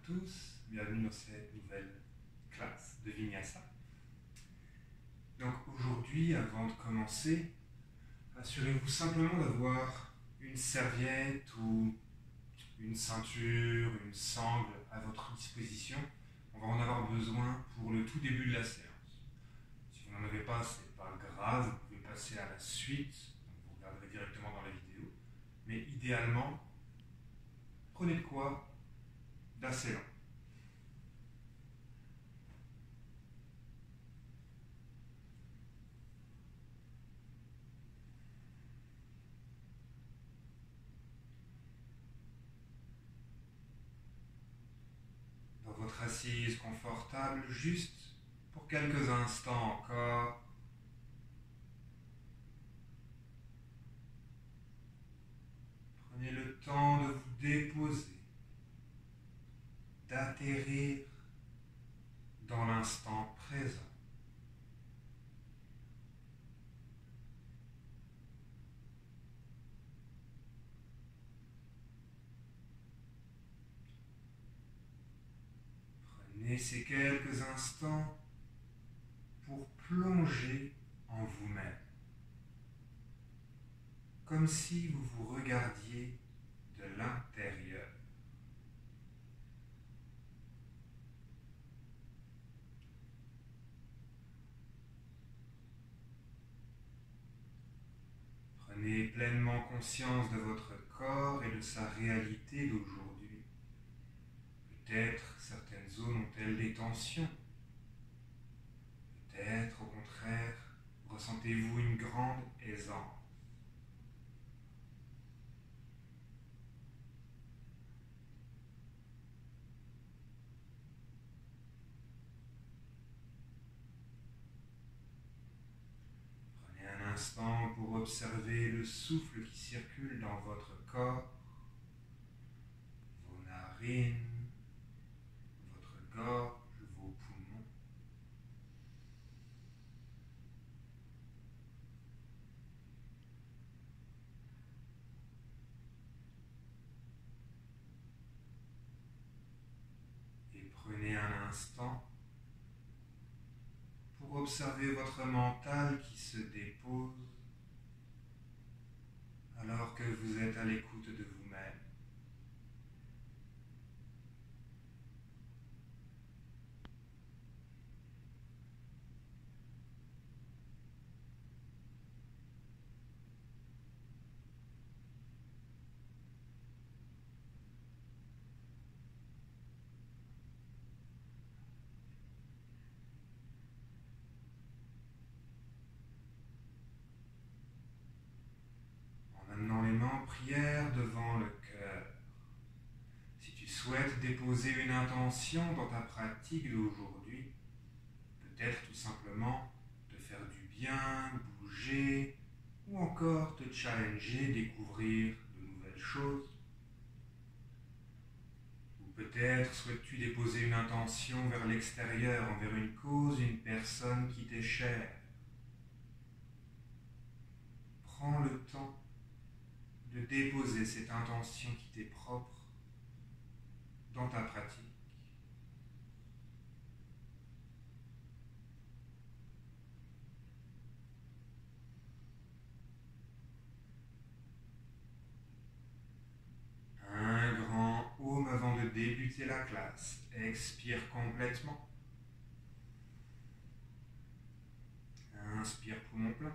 tous, bienvenue dans cette nouvelle classe de Vinyasa. Donc aujourd'hui, avant de commencer, assurez-vous simplement d'avoir une serviette ou une ceinture, une sangle à votre disposition. On va en avoir besoin pour le tout début de la séance. Si vous n'en avez pas, c'est pas grave, vous pouvez passer à la suite, donc vous regarderez directement dans la vidéo. Mais idéalement, prenez de quoi d'assez lent. Dans votre assise confortable, juste pour quelques instants encore. Prenez le temps de vous déposer, d'atterrir dans l'instant présent. Prenez ces quelques instants pour plonger en vous-même, comme si vous vous regardiez de l'intérieur. Prenez pleinement conscience de votre corps et de sa réalité d'aujourd'hui. Peut-être certaines zones ont-elles des tensions. Peut-être au contraire, ressentez-vous une grande aisance. Prenez un instant pour observer le souffle qui circule dans votre corps, vos narines, votre gorge, vos poumons. Et prenez un instant pour observer votre mental qui se dépose alors que vous êtes à l'écoute de vous-même. En amenant les mains en prière devant le cœur. Si tu souhaites déposer une intention dans ta pratique d'aujourd'hui, peut-être tout simplement te faire du bien, bouger, ou encore te challenger, découvrir de nouvelles choses. Ou peut-être souhaites-tu déposer une intention vers l'extérieur, envers une cause, une personne qui t'est chère. Prends le temps de déposer cette intention qui t'est propre dans ta pratique. Un grand home avant de débuter la classe. Expire complètement. Inspire poumon plein.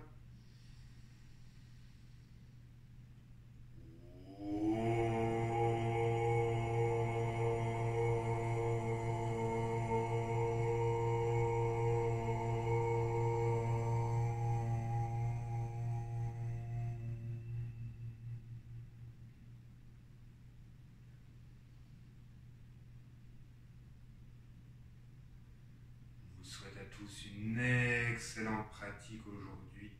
Je vous souhaite à tous une excellente pratique aujourd'hui.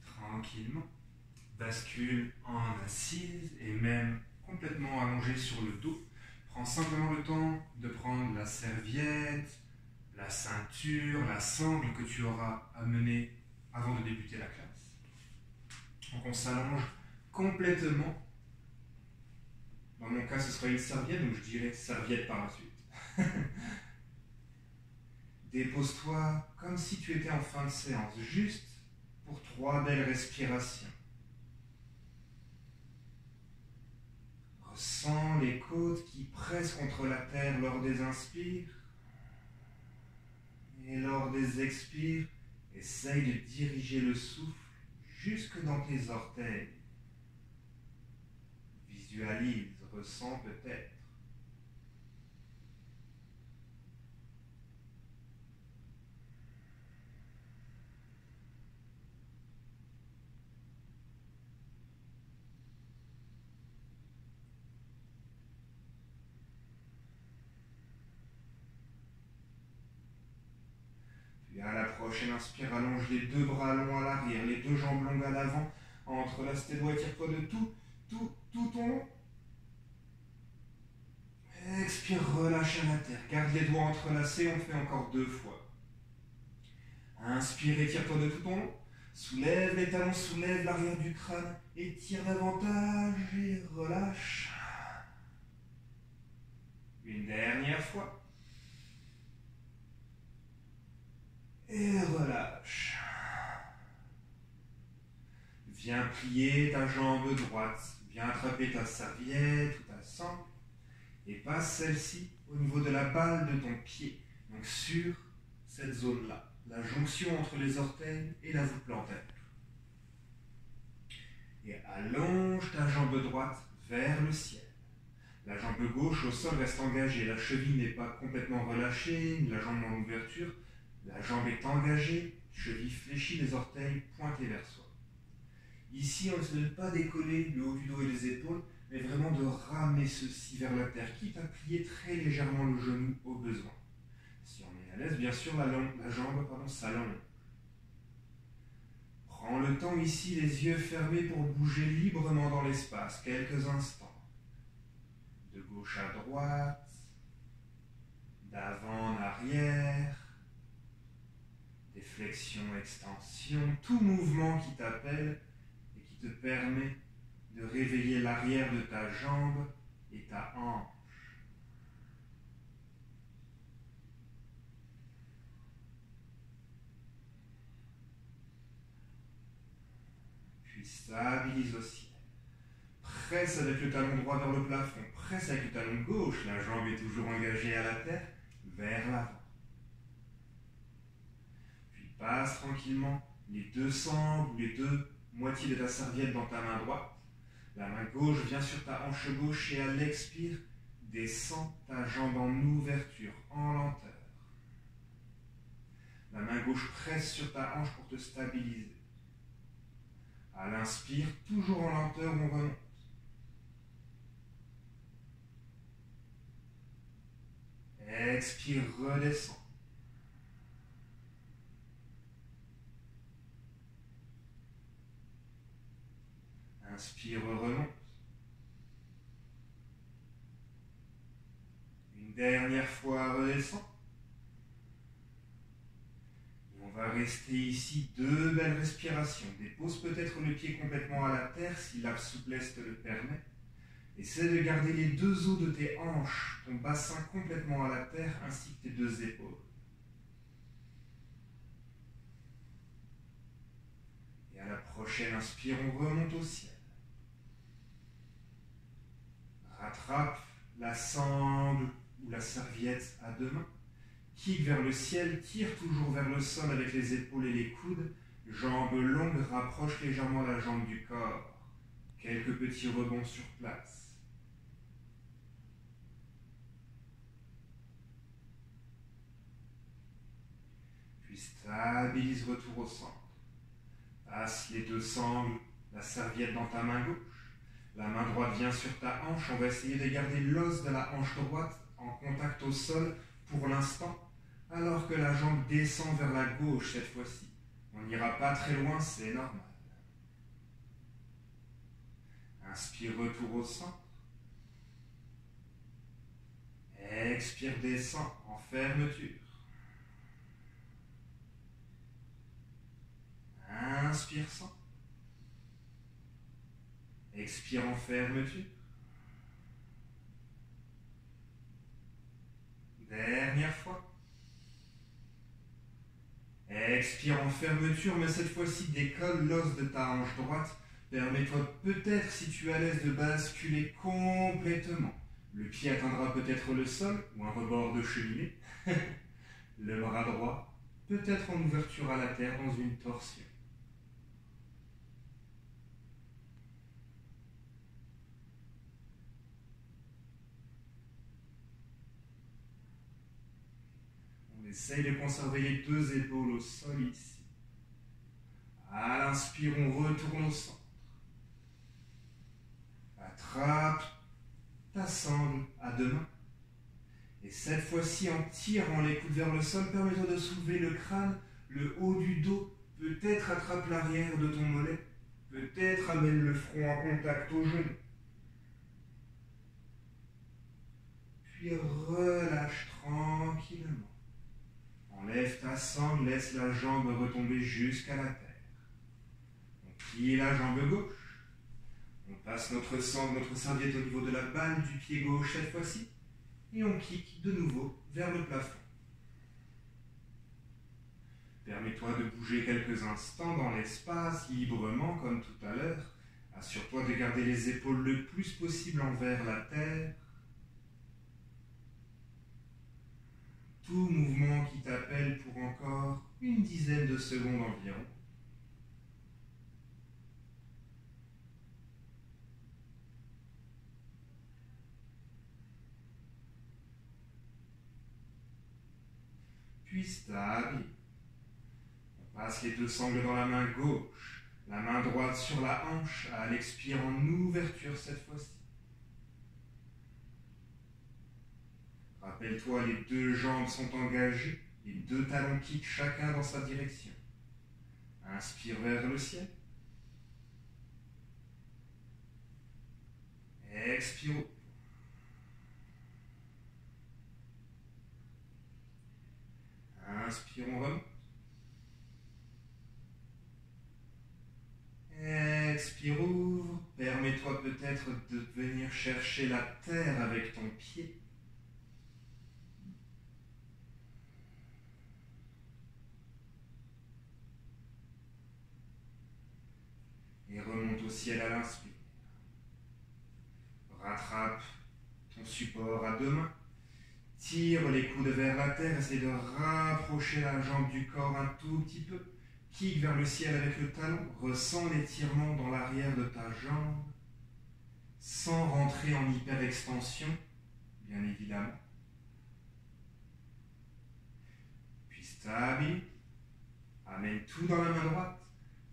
Tranquillement, bascule en assise et même complètement allongé sur le dos. Prends simplement le temps de prendre la serviette, la ceinture, la sangle que tu auras amenée avant de débuter la classe. Donc on s'allonge complètement. Dans mon cas, ce serait une serviette, donc je dirais serviette par la suite. Dépose-toi comme si tu étais en fin de séance, juste pour 3 belles respirations. Ressens les côtes qui pressent contre la terre lors des inspires. Et lors des expires, essaye de diriger le souffle jusque dans tes orteils. Visualise, ressens peut-être. Puis à la prochaine inspire, allonge les 2 bras longs à l'arrière, les 2 jambes longues à l'avant. Entrelace tes doigts, tire-toi de tout ton long. Expire, relâche à la terre. Garde les doigts entrelacés, on fait encore 2 fois. Inspire, étire-toi de tout ton long. Soulève les talons, soulève l'arrière du crâne. Étire davantage et relâche. Une dernière fois. Et relâche. Viens plier ta jambe droite. Viens attraper ta serviette ou ta sangle. Et passe celle-ci au niveau de la balle de ton pied. Donc sur cette zone-là. La jonction entre les orteils et la voûte plantaire. Et allonge ta jambe droite vers le ciel. La jambe gauche au sol reste engagée. La cheville n'est pas complètement relâchée, la jambe en ouverture. La jambe est engagée, cheville fléchie, les orteils pointés vers soi. Ici, on ne se donne pas décoller le haut du dos et les épaules, mais vraiment de ramer ceci vers la terre, quitte à plier très légèrement le genou au besoin. Si on est à l'aise, bien sûr, la jambe s'allonge. Prends le temps ici, les yeux fermés, pour bouger librement dans l'espace, quelques instants. De gauche à droite, d'avant en arrière, des flexions, extensions, tout mouvement qui t'appelle et qui te permet de réveiller l'arrière de ta jambe et ta hanche. Puis stabilise au ciel. Presse avec le talon droit vers le plafond, presse avec le talon gauche, la jambe est toujours engagée à la terre, vers l'avant. Puis passe tranquillement les 2 sangles ou les 2 moitiés de ta serviette dans ta main droite. La main gauche vient sur ta hanche gauche et à l'expire, descend ta jambe en ouverture, en lenteur. La main gauche presse sur ta hanche pour te stabiliser. À l'inspire, toujours en lenteur, on remonte. Expire, redescend. Inspire, remonte. Une dernière fois, redescend. Et on va rester ici 2 belles respirations. Dépose peut-être le pied complètement à la terre si la souplesse te le permet. Essaie de garder les 2 os de tes hanches, ton bassin complètement à la terre, ainsi que tes 2 épaules. Et à la prochaine inspire, on remonte au ciel. Rattrape la sangle ou la serviette à 2 mains. Kick vers le ciel, tire toujours vers le sol avec les épaules et les coudes. Jambes longues, rapproche légèrement la jambe du corps. Quelques petits rebonds sur place. Puis stabilise, retour au centre. Passe les 2 sangles, la serviette dans ta main gauche. La main droite vient sur ta hanche. On va essayer de garder l'os de la hanche droite en contact au sol pour l'instant, alors que la jambe descend vers la gauche cette fois-ci. On n'ira pas très loin, c'est normal. Inspire, retour au centre. Expire, descend en fermeture. sans. Expire en fermeture. Dernière fois. Expire en fermeture, mais cette fois-ci décolle l'os de ta hanche droite. Permets-toi peut-être, si tu es à l'aise, de basculer complètement. Le pied atteindra peut-être le sol ou un rebord de cheminée. Le bras droit, peut-être en ouverture à la terre dans une torsion. On essaye de conserver les deux épaules au sol ici. À l'inspire, on retourne au centre. Attrape ta sangle à deux mains. Et cette fois-ci, en tirant les coudes vers le sol, permets-toi de soulever le crâne, le haut du dos. Peut-être attrape l'arrière de ton mollet. Peut-être amène le front en contact au genou. Puis relâche tranquillement. Enlève ta sangle, laisse la jambe retomber jusqu'à la terre. On plie la jambe gauche. On passe notre sangle, notre serviette au niveau de la balle du pied gauche cette fois-ci. Et on clique de nouveau vers le plafond. Permets-toi de bouger quelques instants dans l'espace, librement comme tout à l'heure. Assure-toi de garder les épaules le plus possible envers la terre. Tout mouvement qui t'appelle pour encore une dizaine de secondes environ. Puis stable. On passe les deux sangles dans la main gauche, la main droite sur la hanche, à l'expire en ouverture cette fois-ci. Rappelle-toi, les deux jambes sont engagées, les deux talons quittent chacun dans sa direction. Inspire vers le ciel. Expire. Inspire, on remonte. Expire, ouvre. Permets-toi peut-être de venir chercher la terre avec ton pied. Et remonte au ciel à l'inspire. Rattrape ton support à deux mains. Tire les coudes vers la terre. Essaye de rapprocher la jambe du corps un tout petit peu. Kick vers le ciel avec le talon. Ressens l'étirement dans l'arrière de ta jambe. Sans rentrer en hyperextension, bien évidemment. Puis stable. Amène tout dans la main droite.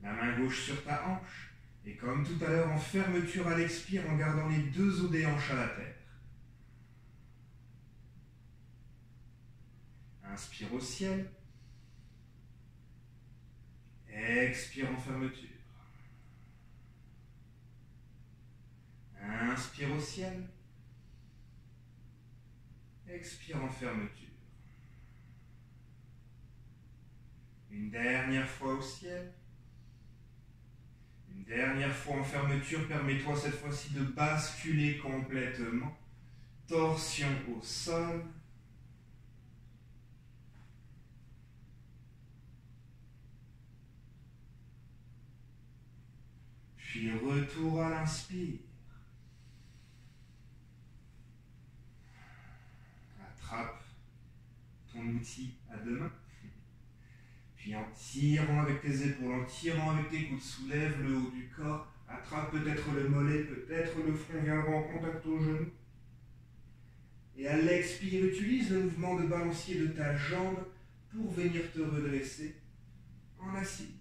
La main gauche sur ta hanche. Et comme tout à l'heure, en fermeture à l'expire, en gardant les deux os des hanches à la terre. Inspire au ciel. Expire en fermeture. Inspire au ciel. Expire en fermeture. Une dernière fois au ciel. Une dernière fois en fermeture, permets-toi cette fois-ci de basculer complètement. Torsion au sol. Puis retour à l'inspire. Attrape ton outil à deux mains. Puis en tirant avec tes épaules, en tirant avec tes coudes, soulève le haut du corps, attrape peut-être le mollet, peut-être le front viendra en contact au genou. Et à l'expire, utilise le mouvement de balancier de ta jambe pour venir te redresser en assis.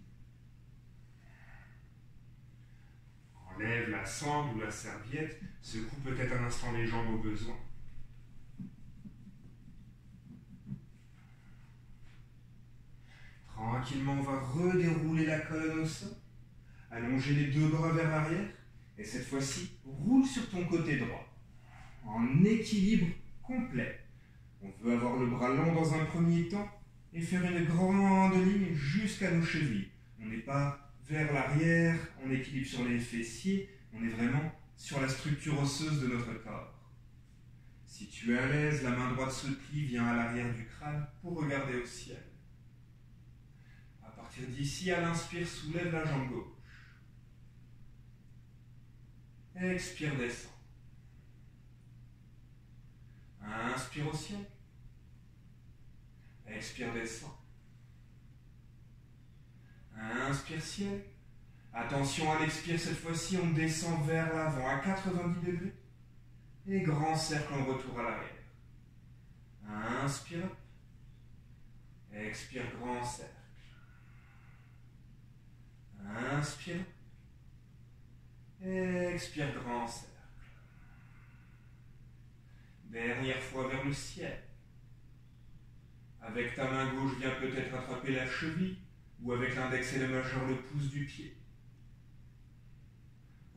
Enlève la sangle ou la serviette, secoue peut-être un instant les jambes au besoin. Tranquillement, on va redérouler la colonne au sol, allonger les deux bras vers l'arrière, et cette fois-ci, roule sur ton côté droit, en équilibre complet. On veut avoir le bras long dans un premier temps, et faire une grande ligne jusqu'à nos chevilles. On n'est pas vers l'arrière, on équilibre sur les fessiers, on est vraiment sur la structure osseuse de notre corps. Si tu es à l'aise, la main droite se plie, vient à l'arrière du crâne pour regarder au ciel. À partir d'ici, à l'inspire, soulève la jambe gauche. Expire, descend. Inspire au ciel. Expire, descend. Inspire, ciel. Attention à l'expire, cette fois-ci, on descend vers l'avant à 90 degrés. Et grand cercle en retour à l'arrière. Inspire. Expire, grand cercle. Inspire. Expire, grand cercle. Dernière fois vers le ciel. Avec ta main gauche, viens peut-être attraper la cheville ou avec l'index et le majeur le pouce du pied.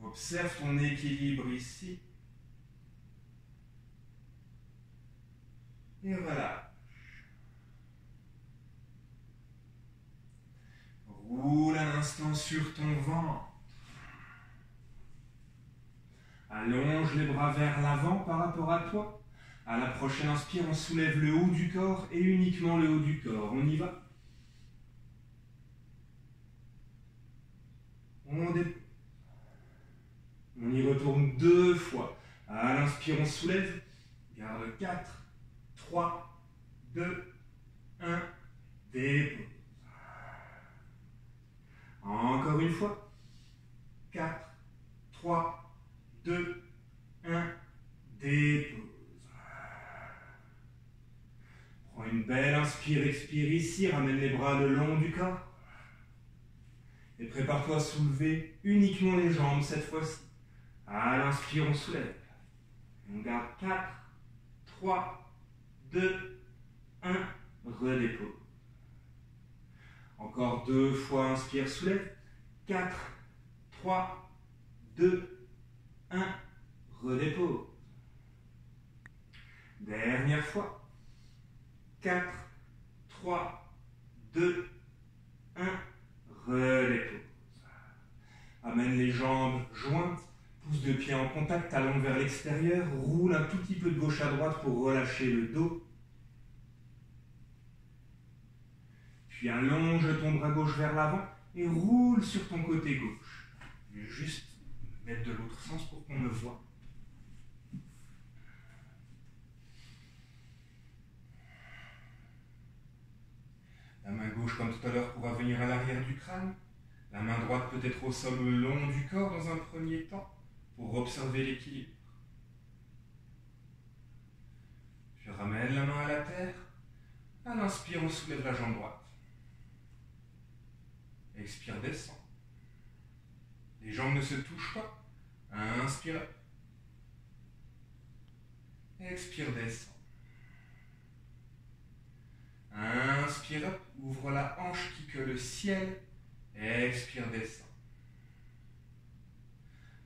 Observe ton équilibre ici. Et relâche. Roule un instant sur ton ventre. Allonge les bras vers l'avant par rapport à toi. À la prochaine inspire, on soulève le haut du corps et uniquement le haut du corps. On y va. On y retourne 2 fois. À l'inspire, on soulève. Garde 4, 3, 2, 1. Dépose. Encore une fois. 4, 3, 2, 1. Dépose. Prends une belle inspire, expire ici. Ramène les bras le long du corps. Et prépare-toi à soulever uniquement les jambes cette fois-ci. À l'inspire, on soulève. On garde 4, 3, 2, 1. Redépose. Encore 2 fois, inspire, soulève. 4, 3, 2, 1. Redépose. Dernière fois. 4, 3, 2, 1. Redépose. Amène les jambes jointes, pouces de pied en contact, talons vers l'extérieur, roule un tout petit peu de gauche à droite pour relâcher le dos. Puis allonge ton bras gauche vers l'avant et roule sur ton côté gauche. Je vais juste mettre de l'autre sens pour qu'on me voie. La main gauche, comme tout à l'heure, pourra venir à l'arrière du crâne. La main droite peut être au sol le long du corps dans un premier temps pour observer l'équilibre. Je ramène la main à la terre. À l'inspire, on soulève la jambe droite. Expire, descend. Les jambes ne se touchent pas. Inspire. Expire, descend. Inspire, ouvre la hanche qui que le ciel. Expire, descend.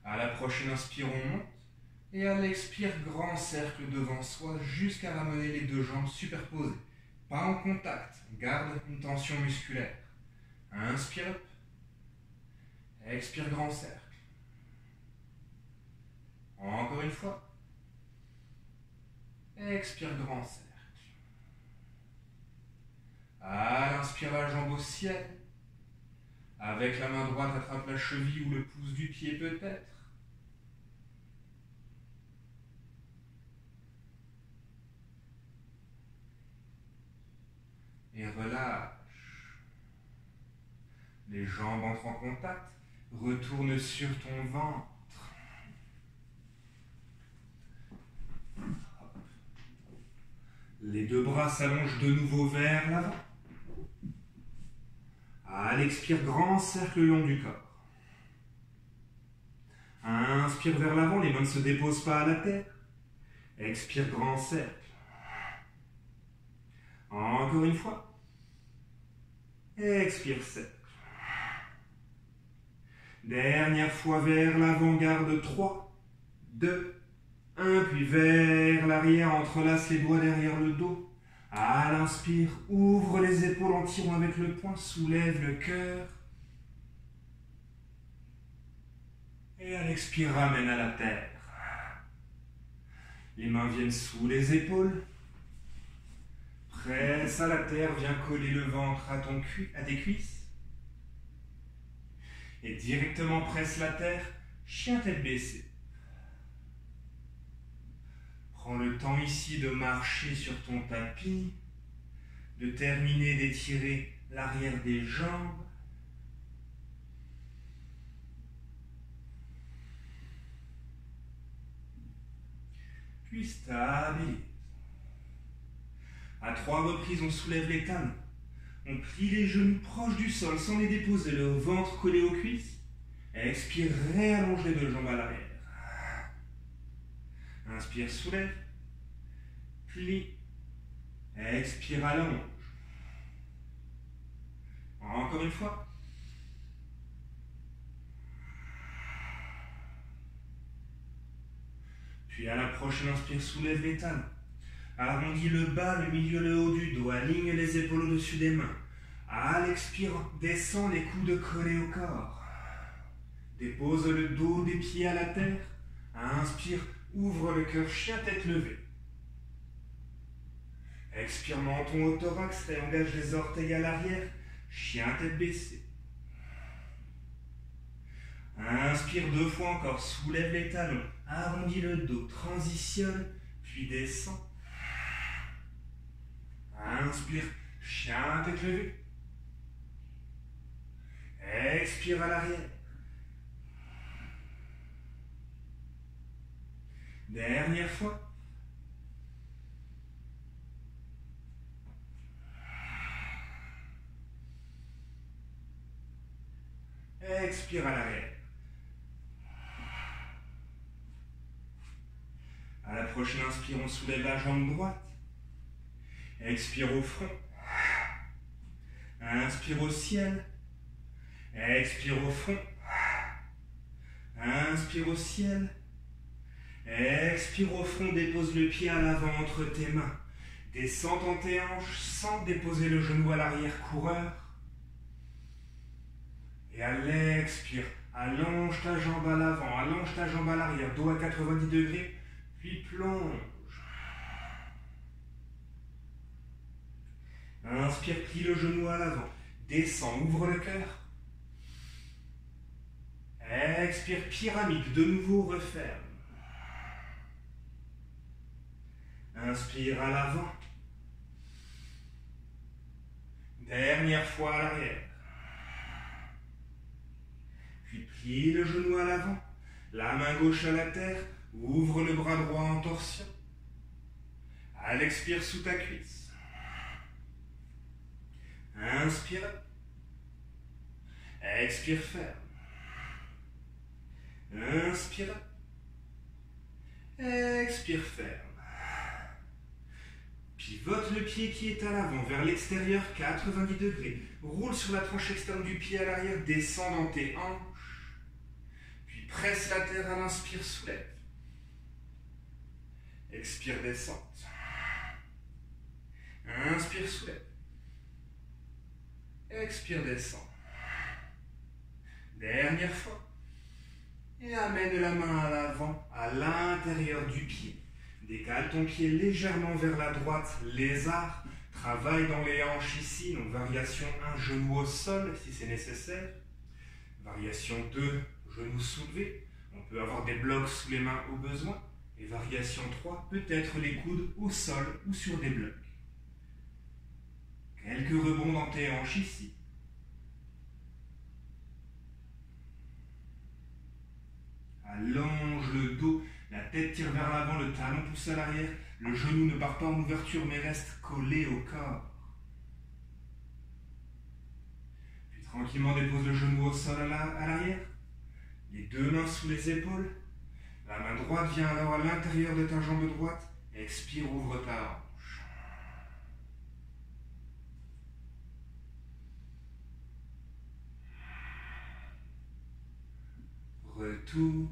À la prochaine inspire, on monte. Et à l'expire, grand cercle devant soi jusqu'à ramener les 2 jambes superposées. Pas en contact. Garde une tension musculaire. Inspire. Expire, grand cercle. Encore une fois. Expire, grand cercle. À l'inspire, la jambe au ciel. Avec la main droite, attrape la cheville ou le pouce du pied peut-être. Et relâche. Les jambes entrent en contact. Retourne sur ton ventre. Les 2 bras s'allongent de nouveau vers l'avant. À l'expire, grand cercle le long du corps. Inspire vers l'avant, les mains ne se déposent pas à la terre. Expire, grand cercle. Encore une fois. Expire, cercle. Dernière fois vers l'avant, garde 3, 2, 1, puis vers l'arrière, entrelace les doigts derrière le dos. À l'inspire, ouvre les épaules en tirant avec le poing, soulève le cœur. Et à l'expire, ramène à la terre. Les mains viennent sous les épaules. Presse à la terre, viens coller le ventre à tes cuisses. Et directement presse la terre, chien tête baissée. Prends le temps ici de marcher sur ton tapis, de terminer d'étirer l'arrière des jambes. Puis stabilise. À 3 reprises, on soulève les talons. On plie les genoux proches du sol sans les déposer, le ventre collé aux cuisses. Expire, réallonge les 2 jambes à l'arrière. Inspire, soulève. Plie. Expire, allonge. Encore une fois. Puis à la prochaine inspire, soulève les talons. Arrondis le bas, le milieu, le haut du dos. Aligne les épaules au-dessus des mains. À l'expire, descends les coudes collés au corps. Dépose le dos des pieds à la terre. Inspire, ouvre le cœur, chien tête levée. Expire, menton au thorax, réengage les orteils à l'arrière. Chien tête baissée. Inspire 2 fois encore, soulève les talons, arrondis le dos, transitionne, puis descend. Inspire, chien tête levée. Expire à l'arrière. Dernière fois. Expire à l'arrière. À la prochaine inspire, on soulève la jambe droite. Expire au front. Inspire au ciel. Expire au front. Inspire au ciel. Expire au front, dépose le pied à l'avant entre tes mains. Descends dans tes hanches sans déposer le genou à l'arrière, coureur. Et à l'expire, allonge ta jambe à l'avant, allonge ta jambe à l'arrière, dos à 90 degrés, puis plonge. Inspire, plie le genou à l'avant, descends, ouvre le cœur. Expire, pyramide, de nouveau referme. Inspire à l'avant. Dernière fois à l'arrière. Puis plie le genou à l'avant, la main gauche à la terre, ouvre le bras droit en torsion. À l'expire sous ta cuisse. Inspire. Expire ferme. Inspire. Expire ferme. Pivote le pied qui est à l'avant vers l'extérieur, 90 degrés. Roule sur la tranche externe du pied à l'arrière, descends dans tes hanches. Puis presse la terre à l'inspire, soulève. Expire, descente. Inspire, soulève. Expire, descend. Dernière fois. Et amène la main à l'avant, à l'intérieur du pied. Décale ton pied légèrement vers la droite, lézard. Travaille dans les hanches ici, donc variation 1, genou au sol si c'est nécessaire. Variation 2, genou soulevé. On peut avoir des blocs sous les mains au besoin. Et variation 3, peut-être les coudes au sol ou sur des blocs. Quelques rebonds dans tes hanches ici. Allonge le dos, la tête tire vers l'avant, le talon pousse à l'arrière, le genou ne part pas en ouverture mais reste collé au corps. Puis tranquillement dépose le genou au sol à l'arrière, les 2 mains sous les épaules, la main droite vient alors à l'intérieur de ta jambe droite, expire, ouvre ta hanche. Retour.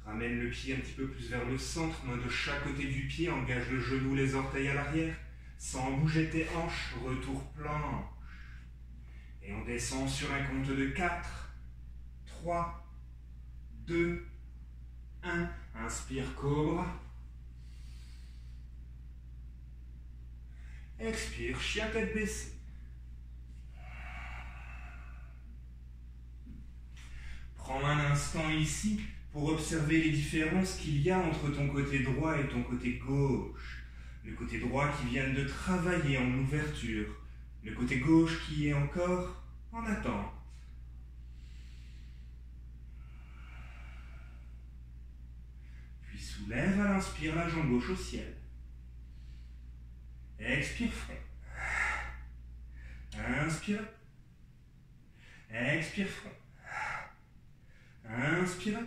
Ramène le pied un petit peu plus vers le centre, main de chaque côté du pied, engage le genou, les orteils à l'arrière, sans bouger tes hanches, retour planche. Et on descend sur un compte de 4, 3, 2, 1. Inspire, cobra. Expire, chien tête baissée. Prends un instant ici pour observer les différences qu'il y a entre ton côté droit et ton côté gauche. Le côté droit qui vient de travailler en ouverture. Le côté gauche qui est encore en attente. Puis soulève à l'inspire la jambe gauche au ciel. Expire front. Inspire. Expire front. Inspire.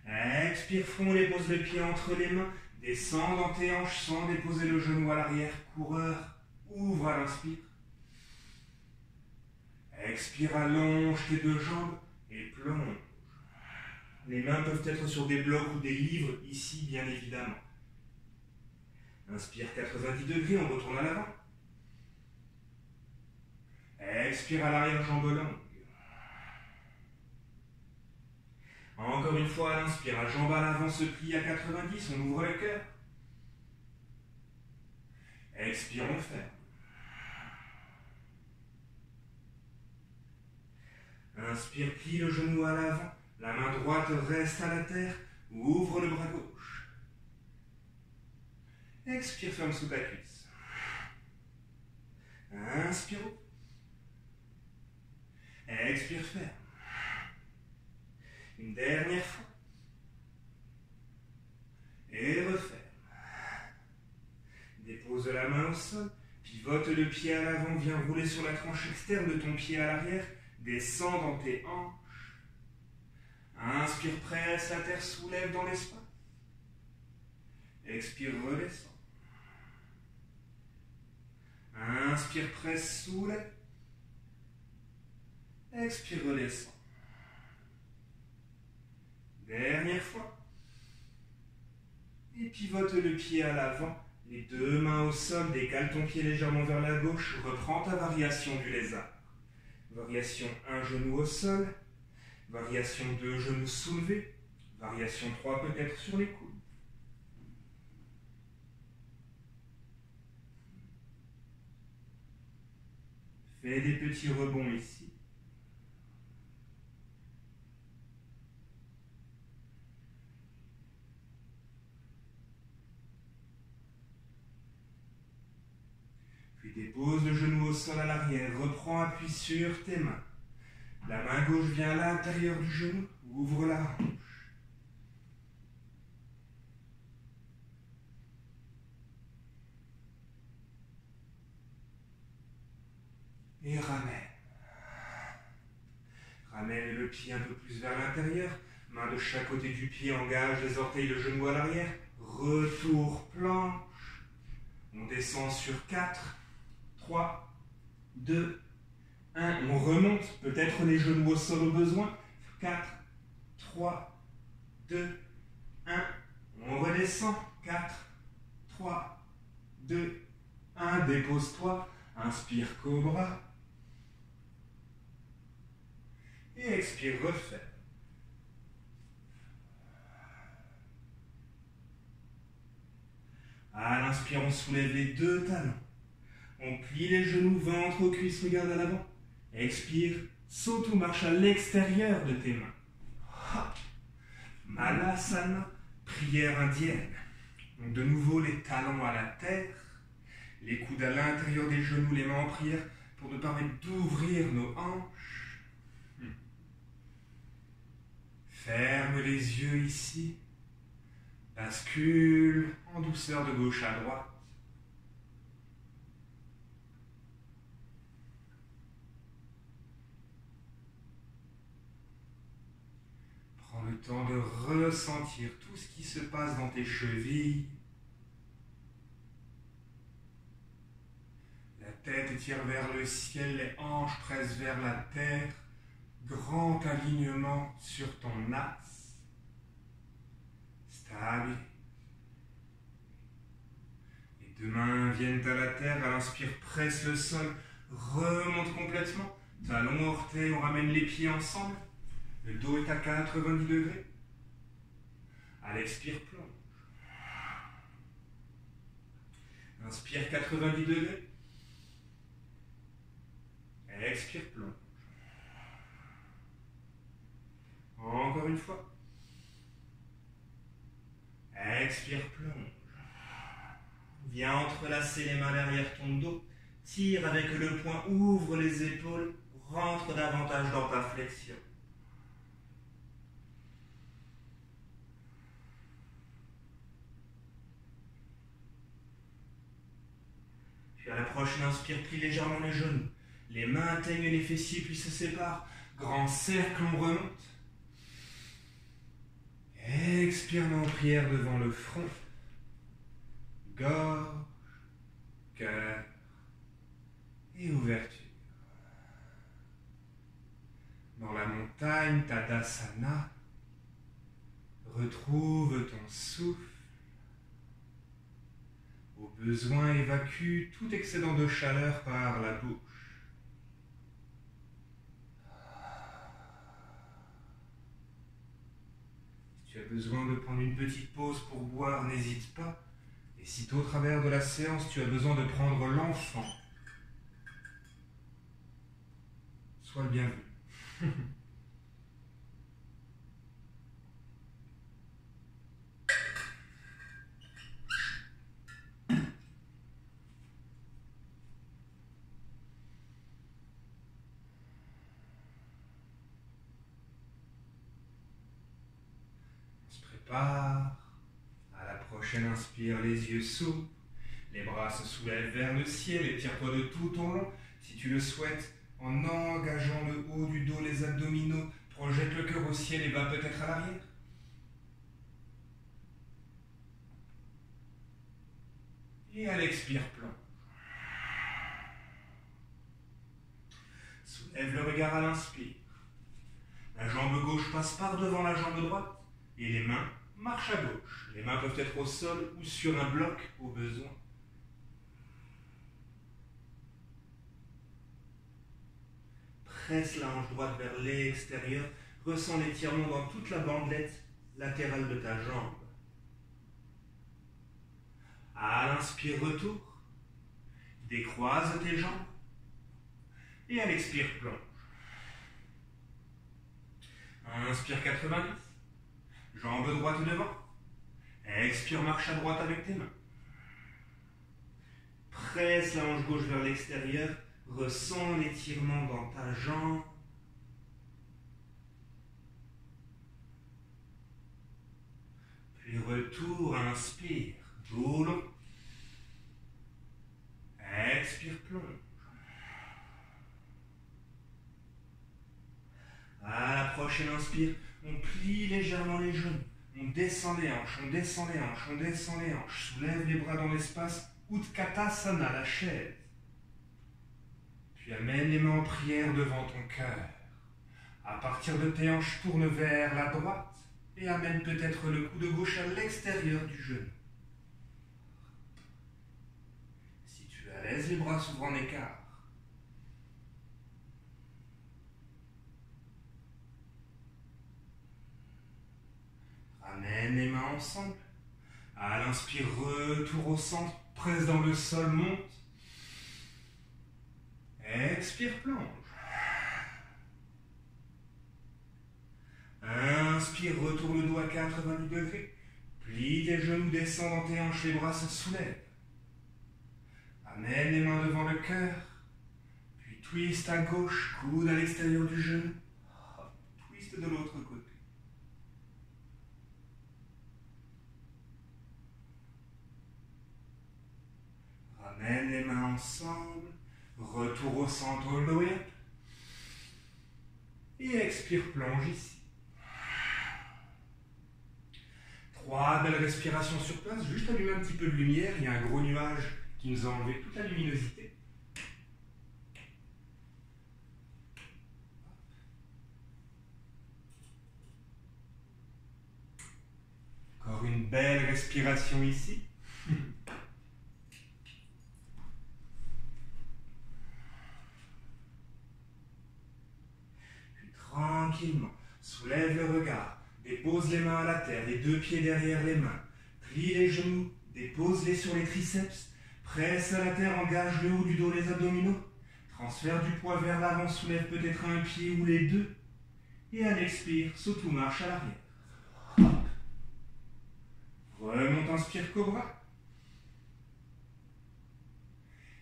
Expire front, dépose le pied entre les mains. Descends dans tes hanches sans déposer le genou à l'arrière. Coureur, ouvre à l'inspire. Expire, allonge tes deux jambes et plonge. Les mains peuvent être sur des blocs ou des livres, ici bien évidemment. Inspire 90 degrés, on retourne à l'avant. Expire à l'arrière, jambes longues. Encore une fois, à l'inspire, la jambe à l'avant se plie à 90, on ouvre le cœur. Expire, on ferme. Inspire, plie le genou à l'avant, la main droite reste à la terre, ouvre le bras gauche. Expire, ferme sous ta cuisse. Inspire. Expire, ferme. Une dernière fois. Et referme. Dépose la main au sol, pivote le pied à l'avant, viens rouler sur la tranche externe de ton pied à l'arrière, descends dans tes hanches. Inspire, presse la terre, soulève dans l'espace. Expire, redescends. Inspire, presse, soulève. Expire, redescends. Dernière fois. Et pivote le pied à l'avant, les deux mains au sol, décale ton pied légèrement vers la gauche, reprends ta variation du lézard. Variation 1 genou au sol, variation 2 genoux soulevés, variation 3 peut-être sur les coudes. Fais des petits rebonds ici. Puis dépose le genou au sol à l'arrière, reprends appui sur tes mains. La main gauche vient à l'intérieur du genou, ouvre la hanche. Et ramène. Ramène le pied un peu plus vers l'intérieur. Main de chaque côté du pied, engage les orteils, le genou à l'arrière. Retour planche. On descend sur 4, 3, 2, 1. On remonte, peut-être les genoux au sol au besoin. 4, 3, 2, 1. On redescend. 4, 3, 2, 1. Dépose-toi. Inspire, cobra. Et expire, refais. À l'inspire, on soulève les deux talons. On plie les genoux, ventre aux cuisses, regarde à l'avant. Expire, saute ou marche à l'extérieur de tes mains. Malasana, prière indienne. Donc de nouveau les talons à la terre, les coudes à l'intérieur des genoux, les mains en prière pour nous permettre d'ouvrir nos hanches. Ferme les yeux ici. Bascule en douceur de gauche à droite. Prends le temps de ressentir tout ce qui se passe dans tes chevilles. La tête tire vers le ciel, les hanches pressent vers la terre. Grand alignement sur ton axe. Stable. Les deux mains viennent à la terre, à l'inspire, presse le sol, remonte complètement. Talons, orteils, on ramène les pieds ensemble. Le dos est à 90 degrés. À l'expire, plonge. Inspire 90 degrés. Expire, plonge. Encore une fois. Expire, plonge. Viens entrelacer les mains derrière ton dos. Tire avec le poing, ouvre les épaules. Rentre davantage dans ta flexion. Puis à la prochaine inspire, plie légèrement les genoux. Les mains atteignent les fessiers puis se séparent. Grand cercle, on remonte. Expire, main en prière devant le front. Gorge, cœur et ouverture. Dans la montagne, Tadasana, retrouve ton souffle. Au besoin, évacue tout excédent de chaleur par la bouche. Si tu as besoin de prendre une petite pause pour boire, n'hésite pas. Et si au travers de la séance, tu as besoin de prendre l'enfant, sois le bienvenu. On se prépare. À la prochaine inspire, les yeux s'ouvrent. Les bras se soulèvent vers le ciel, étire-toi de tout ton long. Si tu le souhaites, en engageant le haut du dos, les abdominaux, projette le cœur au ciel et va peut-être à l'arrière. Et à l'expire, plonge. Soulève le regard à l'inspire. La jambe gauche passe par devant la jambe droite et les mains marchent à gauche. Les mains peuvent être au sol ou sur un bloc au besoin. Presse la hanche droite vers l'extérieur. Ressens l'étirement dans toute la bandelette latérale de ta jambe. À l'inspire, retour. Décroise tes jambes. Et à l'expire, plonge. Inspire 90. Jambe droite devant. Expire, marche à droite avec tes mains. Presse la hanche gauche vers l'extérieur. Ressens l'étirement dans ta jambe. Puis retour, inspire, dos long. Expire, plonge. À la prochaine inspire, on plie légèrement les genoux. On descend les hanches, on descend les hanches, on descend les hanches. Soulève les bras dans l'espace. Utkatasana, la chaise. Puis amène les mains en prière devant ton cœur. À partir de tes hanches, tourne vers la droite et amène peut-être le coude gauche à l'extérieur du genou. Si tu es à l'aise, les bras s'ouvrent en écart. Ramène les mains ensemble. À l'inspire, retour au centre, presse dans le sol, monte. Expire, plonge. Inspire, retourne le dos à 90 degrés. Plie tes genoux, descends dans tes hanches, les bras se soulèvent. Amène les mains devant le cœur. Puis twist à gauche, coude à l'extérieur du genou. Twist de l'autre côté. Ramène les mains ensemble. Retour au centre, lower. Et expire, plonge ici. 3 belles respirations sur place. Juste allumer un petit peu de lumière. Il y a un gros nuage qui nous a enlevé toute la luminosité. Encore une belle respiration ici. Tranquillement, Soulève le regard, dépose les mains à la terre, les deux pieds derrière les mains. Plie les genoux, dépose-les sur les triceps. Presse à la terre, engage le haut du dos, les abdominaux. Transfère du poids vers l'avant, soulève peut-être un pied ou les deux. Et à l'expire, saute ou marche à l'arrière. Hop. Remonte, inspire, cobra.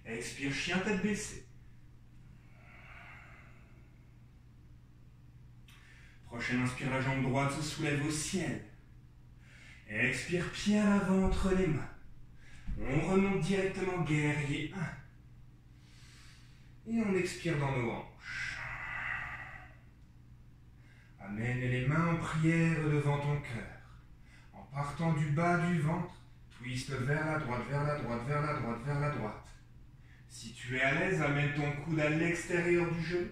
Expire, chien tête baissée. Prochaine inspire, la jambe droite se soulève au ciel. Expire, pied à l'avant entre les mains. On remonte directement, guerrier 1. Et on expire dans nos hanches. Amène les mains en prière devant ton cœur. En partant du bas du ventre, twist vers la droite, vers la droite, vers la droite, vers la droite. Si tu es à l'aise, amène ton coude à l'extérieur du genou.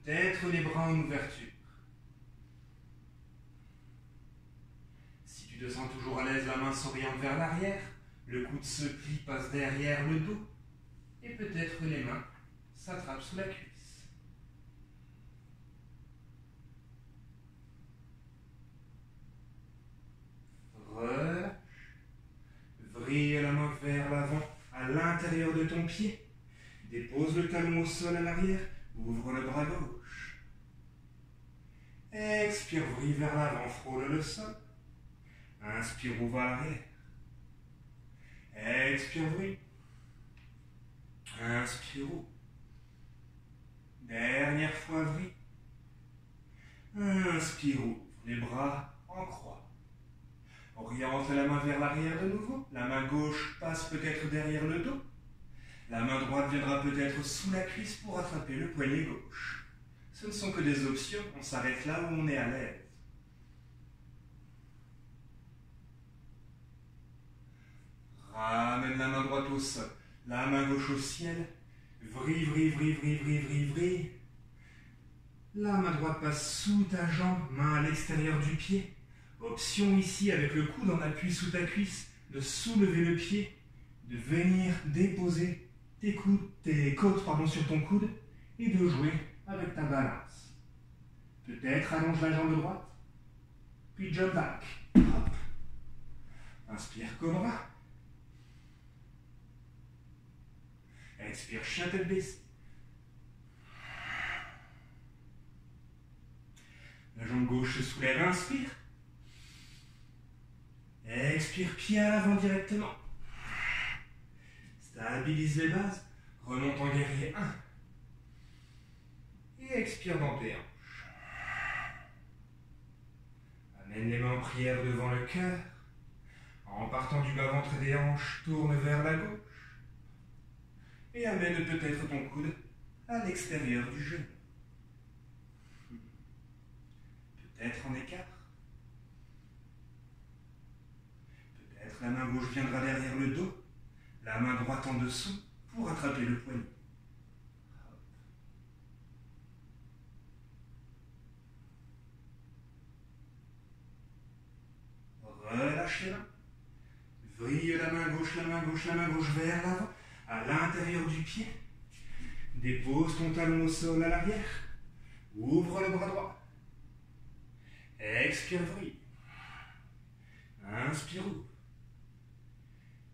Peut-être les bras en ouverture. Si tu te sens toujours à l'aise, la main s'oriente vers l'arrière. Le coude se plie, passe derrière le dos. Et peut-être les mains s'attrapent sous la cuisse. Relâche. Vrille la main vers l'avant, à l'intérieur de ton pied. Dépose le talon au sol à l'arrière. Ouvre le bras gauche. Expire, vrille vers l'avant, frôle le sol. Inspire, ouvre à l'arrière. Expire, vrille. Inspire, ouvre. Dernière fois, vrille. Inspire, ouvre. Les bras en croix. Oriente la main vers l'arrière de nouveau. La main gauche passe peut-être derrière le dos. La main droite viendra peut-être sous la cuisse pour attraper le poignet gauche. Ce ne sont que des options, on s'arrête là où on est à l'aise. Ramène la main droite au sol, la main gauche au ciel. Vrille, vrille, vrille, vrille, vrille, vrille, vrille. La main droite passe sous ta jambe, main à l'extérieur du pied. Option ici, avec le coude en appui sous ta cuisse, de soulever le pied, de venir déposer tes côtes sur ton coude et de jouer avec ta balance. Peut-être allonge la jambe droite, puis jump back. Hop. Inspire, cobra. Expire, chien tête baissée. La jambe gauche se soulève, inspire. Expire, pied à l'avant directement. Stabilise les bases, remonte en guerrier 1. Et expire dans tes hanches. Amène les mains en prière devant le cœur. En partant du bas-ventre des hanches, tourne vers la gauche. Et amène peut-être ton coude à l'extérieur du genou. Peut-être en écart. Peut-être la main gauche viendra derrière le dos. La main droite en dessous pour attraper le poignet. Relâche les mains. Vrille la main gauche, la main gauche, la main gauche vers l'avant, à l'intérieur du pied. Dépose ton talon au sol à l'arrière. Ouvre le bras droit. Expire, vrille. Inspire, ouvre.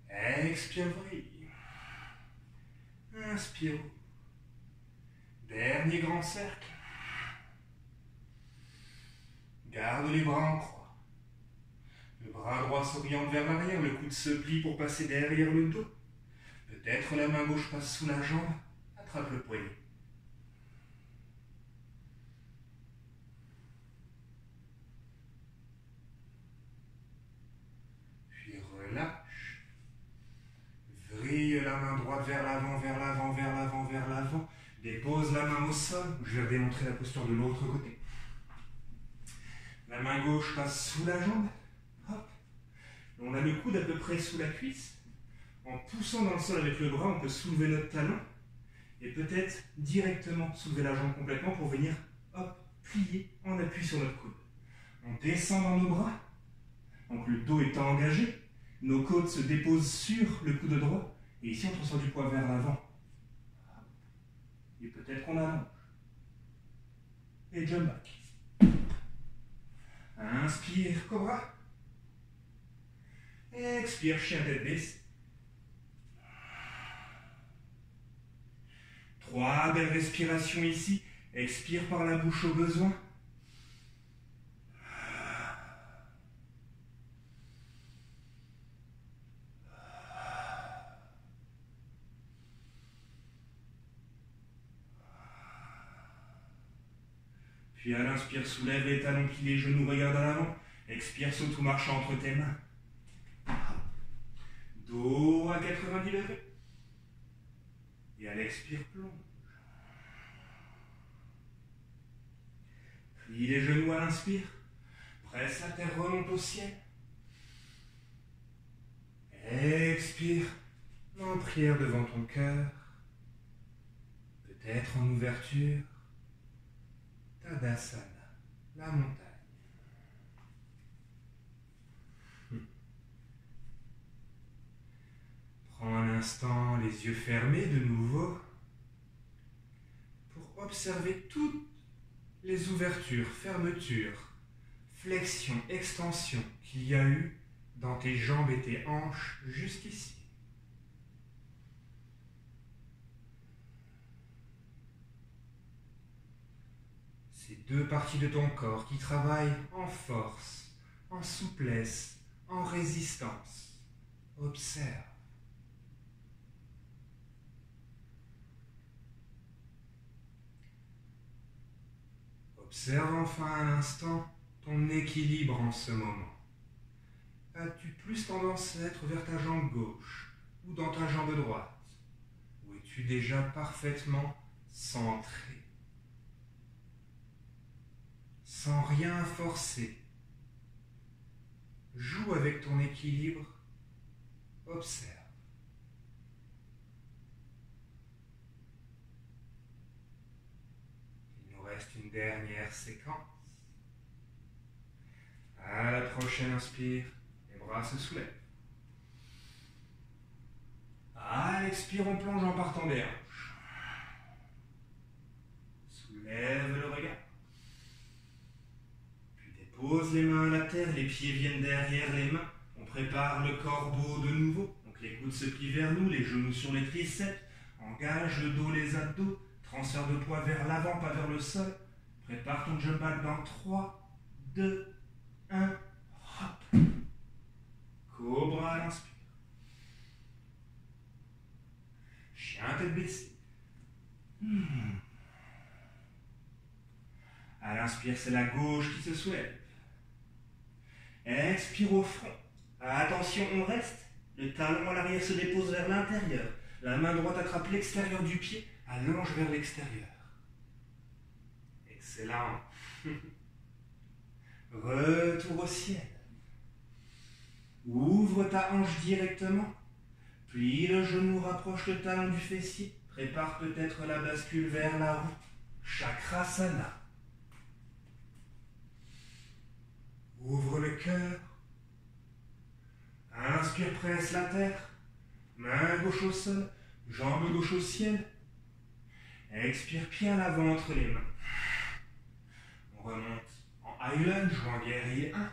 Expire, vrille. Inspire, ouvre. Dernier grand cercle. Garde les bras en croix. Le bras droit s'oriente vers l'arrière, le coude se plie pour passer derrière le dos. Peut-être la main gauche passe sous la jambe, attrape le poignet. Puis relâche. Vrille la main droite vers l'avant, vers l'avant, vers l'avant, vers l'avant. Dépose la main au sol. Je vais démontrer la posture de l'autre côté. La main gauche passe sous la jambe. Hop. On a le coude à peu près sous la cuisse. En poussant dans le sol avec le bras, on peut soulever notre talon et peut-être directement soulever la jambe complètement pour venir hop, plier en appui sur notre coude. On descend dans nos bras, donc le dos étant engagé, nos côtes se déposent sur le coude droit et ici on transfère du poids vers l'avant. Et peut-être qu'on allonge. et jump back. Inspire, cobra. Expire, chien tête baissée. 3 belles respirations ici. Expire par la bouche au besoin. Puis à l'inspire, soulève les talons, plie les genoux, regarde à l'avant. Expire, saute ou marche entre tes mains. Dos à 90 degrés. Et à l'expire, plonge. Plie les genoux à l'inspire. Presse la terre, remonte au ciel. Expire en prière devant ton cœur. Peut-être en ouverture. Tadasana, la montagne. Prends un instant les yeux fermés de nouveau pour observer toutes les ouvertures, fermetures, flexions, extensions qu'il y a eu dans tes jambes et tes hanches jusqu'ici. Ces deux parties de ton corps qui travaillent en force, en souplesse, en résistance. Observe. Observe enfin un instant ton équilibre en ce moment. As-tu plus tendance à être vers ta jambe gauche ou dans ta jambe droite? Ou es-tu déjà parfaitement centré? Sans rien forcer. Joue avec ton équilibre. Observe. Il nous reste une dernière séquence. À la prochaine inspire, les bras se soulèvent. À l'expire, on plonge en partant des hanches. Soulève le regard. Puis dépose les mains à la terre, les pieds viennent derrière les mains. On prépare le corbeau de nouveau. Donc les coudes se plient vers nous, les genoux sur les triceps. Engage le dos, les abdos. Transfert de poids vers l'avant, pas vers le sol. Prépare ton jump back dans 3, 2, 1. Hop. Cobra à l'inspire. Chien tête baissée. À l'inspire, c'est la gauche qui se soulève. Expire au front. Attention, on reste. Le talon à l'arrière se dépose vers l'intérieur. La main droite attrape l'extérieur du pied, allonge vers l'extérieur. Excellent. Retour au ciel. Ouvre ta hanche directement. Plie le genou, rapproche le talon du fessier. Prépare peut-être la bascule vers la roue. Chakrasana. Ouvre le cœur. Inspire, presse la terre. Main gauche au sol, jambe gauche au ciel. Expire, pied à l'avant entre les mains. On remonte en high lunge ou en guerrier 1.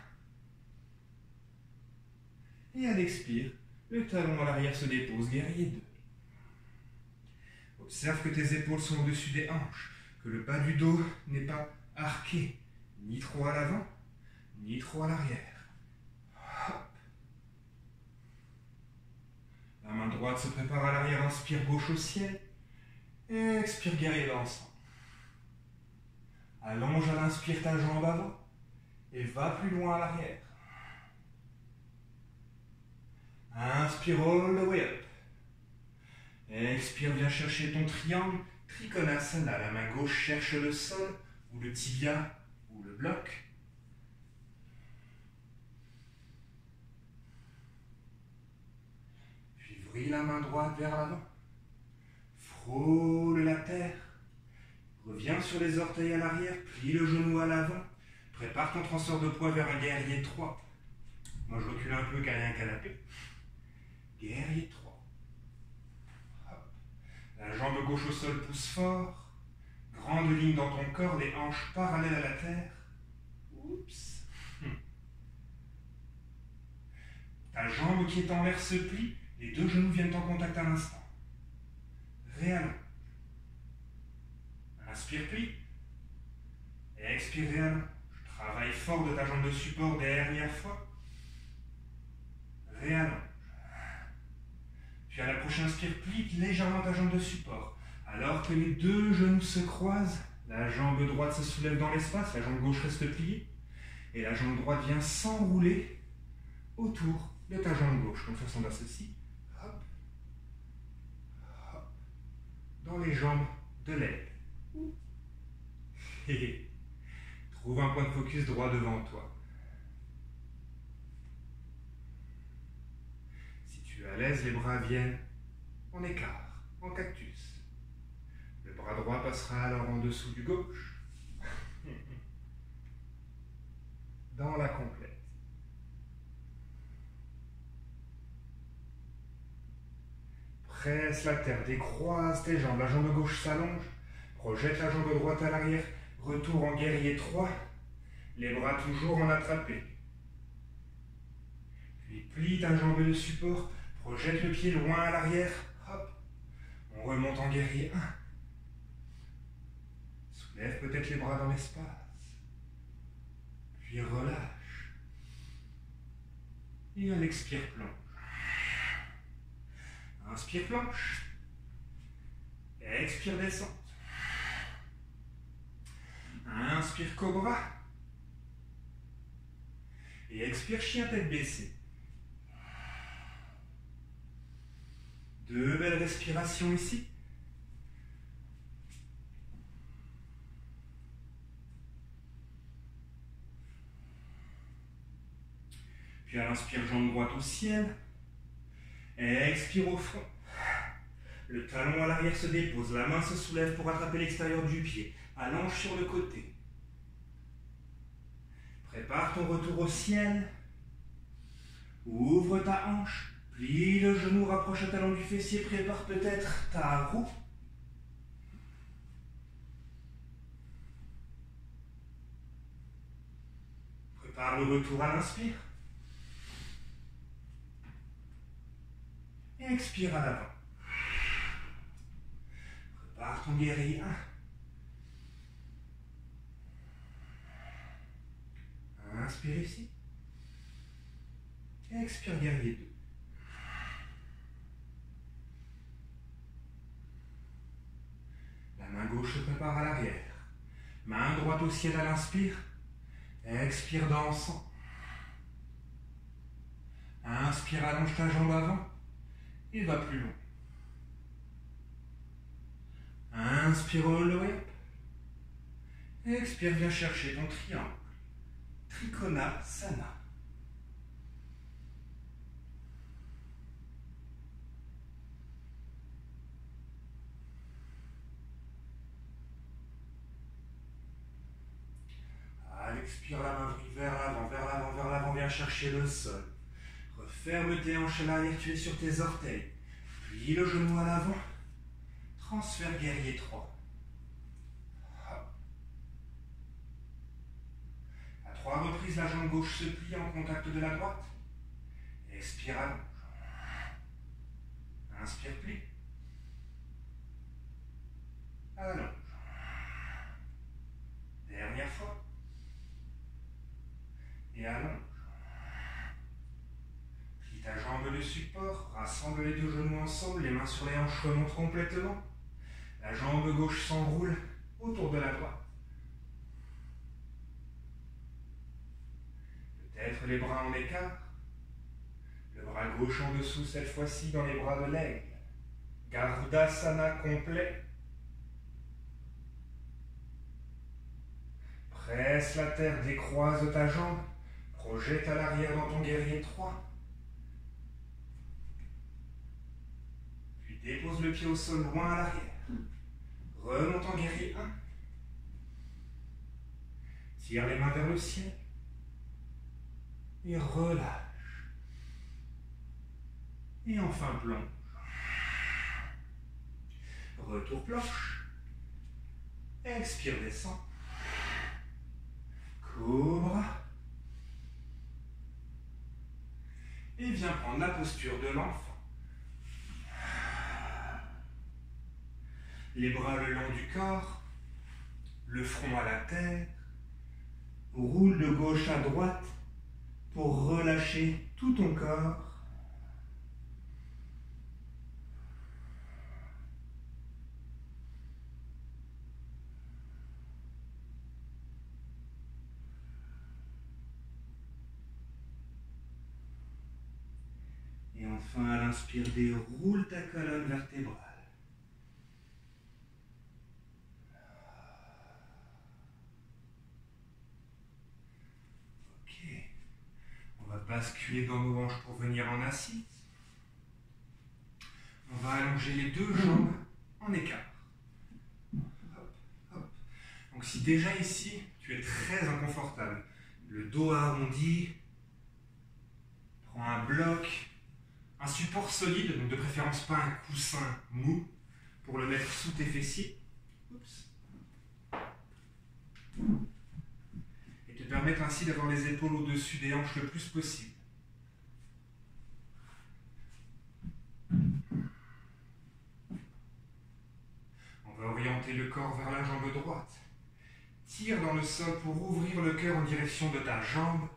Et à l'expire, le talon à l'arrière se dépose, guerrier 2. Observe que tes épaules sont au-dessus des hanches, que le bas du dos n'est pas arqué, ni trop à l'avant, ni trop à l'arrière. Hop. La main droite se prépare à l'arrière, inspire gauche au ciel, et expire guerrier l'ensemble. Allonge à l'inspire ta jambe avant, et va plus loin à l'arrière. Inspire all the way up. Expire, viens chercher ton triangle, Trikonasana. La main gauche cherche le sol, ou le tibia, ou le bloc. Puis vrille la main droite vers l'avant. Frôle la terre. Reviens sur les orteils à l'arrière, plie le genou à l'avant. Prépare ton transfert de poids vers un guerrier 3. Moi je recule un peu car il y a un canapé. Guerrier 3. Hop. La jambe gauche au sol pousse fort. grande ligne dans ton corps, les hanches parallèles à la terre. Oups. Ta jambe qui est en l'air se plie, les deux genoux viennent en contact à l'instant. Réallonge. Inspire, plie. Expire, réallonge. Travaille fort de ta jambe de support dernière fois. Réallonge. Puis à la prochaine inspire, plie légèrement ta jambe de support. Alors que les deux genoux se croisent, la jambe droite se soulève dans l'espace, la jambe gauche reste pliée, et la jambe droite vient s'enrouler autour de ta jambe gauche. Donc ça ressemble à ceci. Hop, hop, dans les jambes de l'aile. Trouve un point de focus droit devant toi. Si tu es à l'aise, les bras viennent en écart, en cactus. Le bras droit passera alors en dessous du gauche. Dans la complète. Presse la terre, décroise tes jambes, la jambe gauche s'allonge, projette la jambe droite à l'arrière, retour en guerrier 3, les bras toujours en attrapé. Puis plie ta jambe de support, projette le pied loin à l'arrière, hop, on remonte en guerrier 1. Soulève peut-être les bras dans l'espace, puis relâche. Et à l'expire, plonge. Inspire, planche. Expire, descente. Inspire, cobra. Et expire, chien tête baissée. Deux belles respirations ici. Puis à l'inspire, jambe droite au ciel. Expire au front. Le talon à l'arrière se dépose, la main se soulève pour attraper l'extérieur du pied. Allonge sur le côté. Prépare ton retour au ciel. Ouvre ta hanche. Plie le genou, rapproche le talon du fessier. Prépare peut-être ta roue. Prépare le retour à l'inspire. Et expire à l'avant. Prépare ton guerrier 1. Inspire ici. Et expire guerrier 2. La main gauche se prépare à l'arrière. Main droite au ciel à l'inspire. Expire dansant. Inspire, allonge ta jambe avant. Et va plus loin. Inspire au lower. Expire, viens chercher ton triangle. Trikonasana. Expire la main vers l'avant, vers l'avant, vers l'avant, viens chercher le sol. Referme tes hanches à l'arrière, tu es sur tes orteils. Plie le genou à l'avant. Transfert guerrier 3. À 3 reprises, la jambe gauche se plie en contact de la droite. Expire, allonge. Inspire, plie. Allonge. Dernière fois. Et allonge. Plie ta jambe de support, rassemble les deux genoux ensemble, les mains sur les hanches remontent complètement. La jambe gauche s'enroule autour de la droite. Peut-être les bras en écart. Le bras gauche en dessous, cette fois-ci dans les bras de l'aigle. Gardasana complet. Presse la terre, décroise ta jambe. Projette à l'arrière dans ton guerrier 3. Puis dépose le pied au sol loin à l'arrière. Remonte en guerrier 1. Tire les mains vers le ciel. Et relâche. Et enfin plonge. Retour planche. Expire, descend. Cobra. Et viens prendre la posture de l'enfant. Les bras le long du corps, le front à la terre. Roule de gauche à droite pour relâcher tout ton corps. Et enfin, à l'inspire, déroule ta colonne vertébrale. Ok. On va basculer dans nos hanches pour venir en assise. On va allonger les deux jambes en écart. Hop, hop. Donc si déjà ici, tu es très inconfortable, le dos arrondi, prends un bloc, un support solide, donc de préférence pas un coussin mou, pour le mettre sous tes fessiers. Oups. Et te permettre ainsi d'avoir les épaules au-dessus des hanches le plus possible. On va orienter le corps vers la jambe droite. Tire dans le sol pour ouvrir le cœur en direction de ta jambe.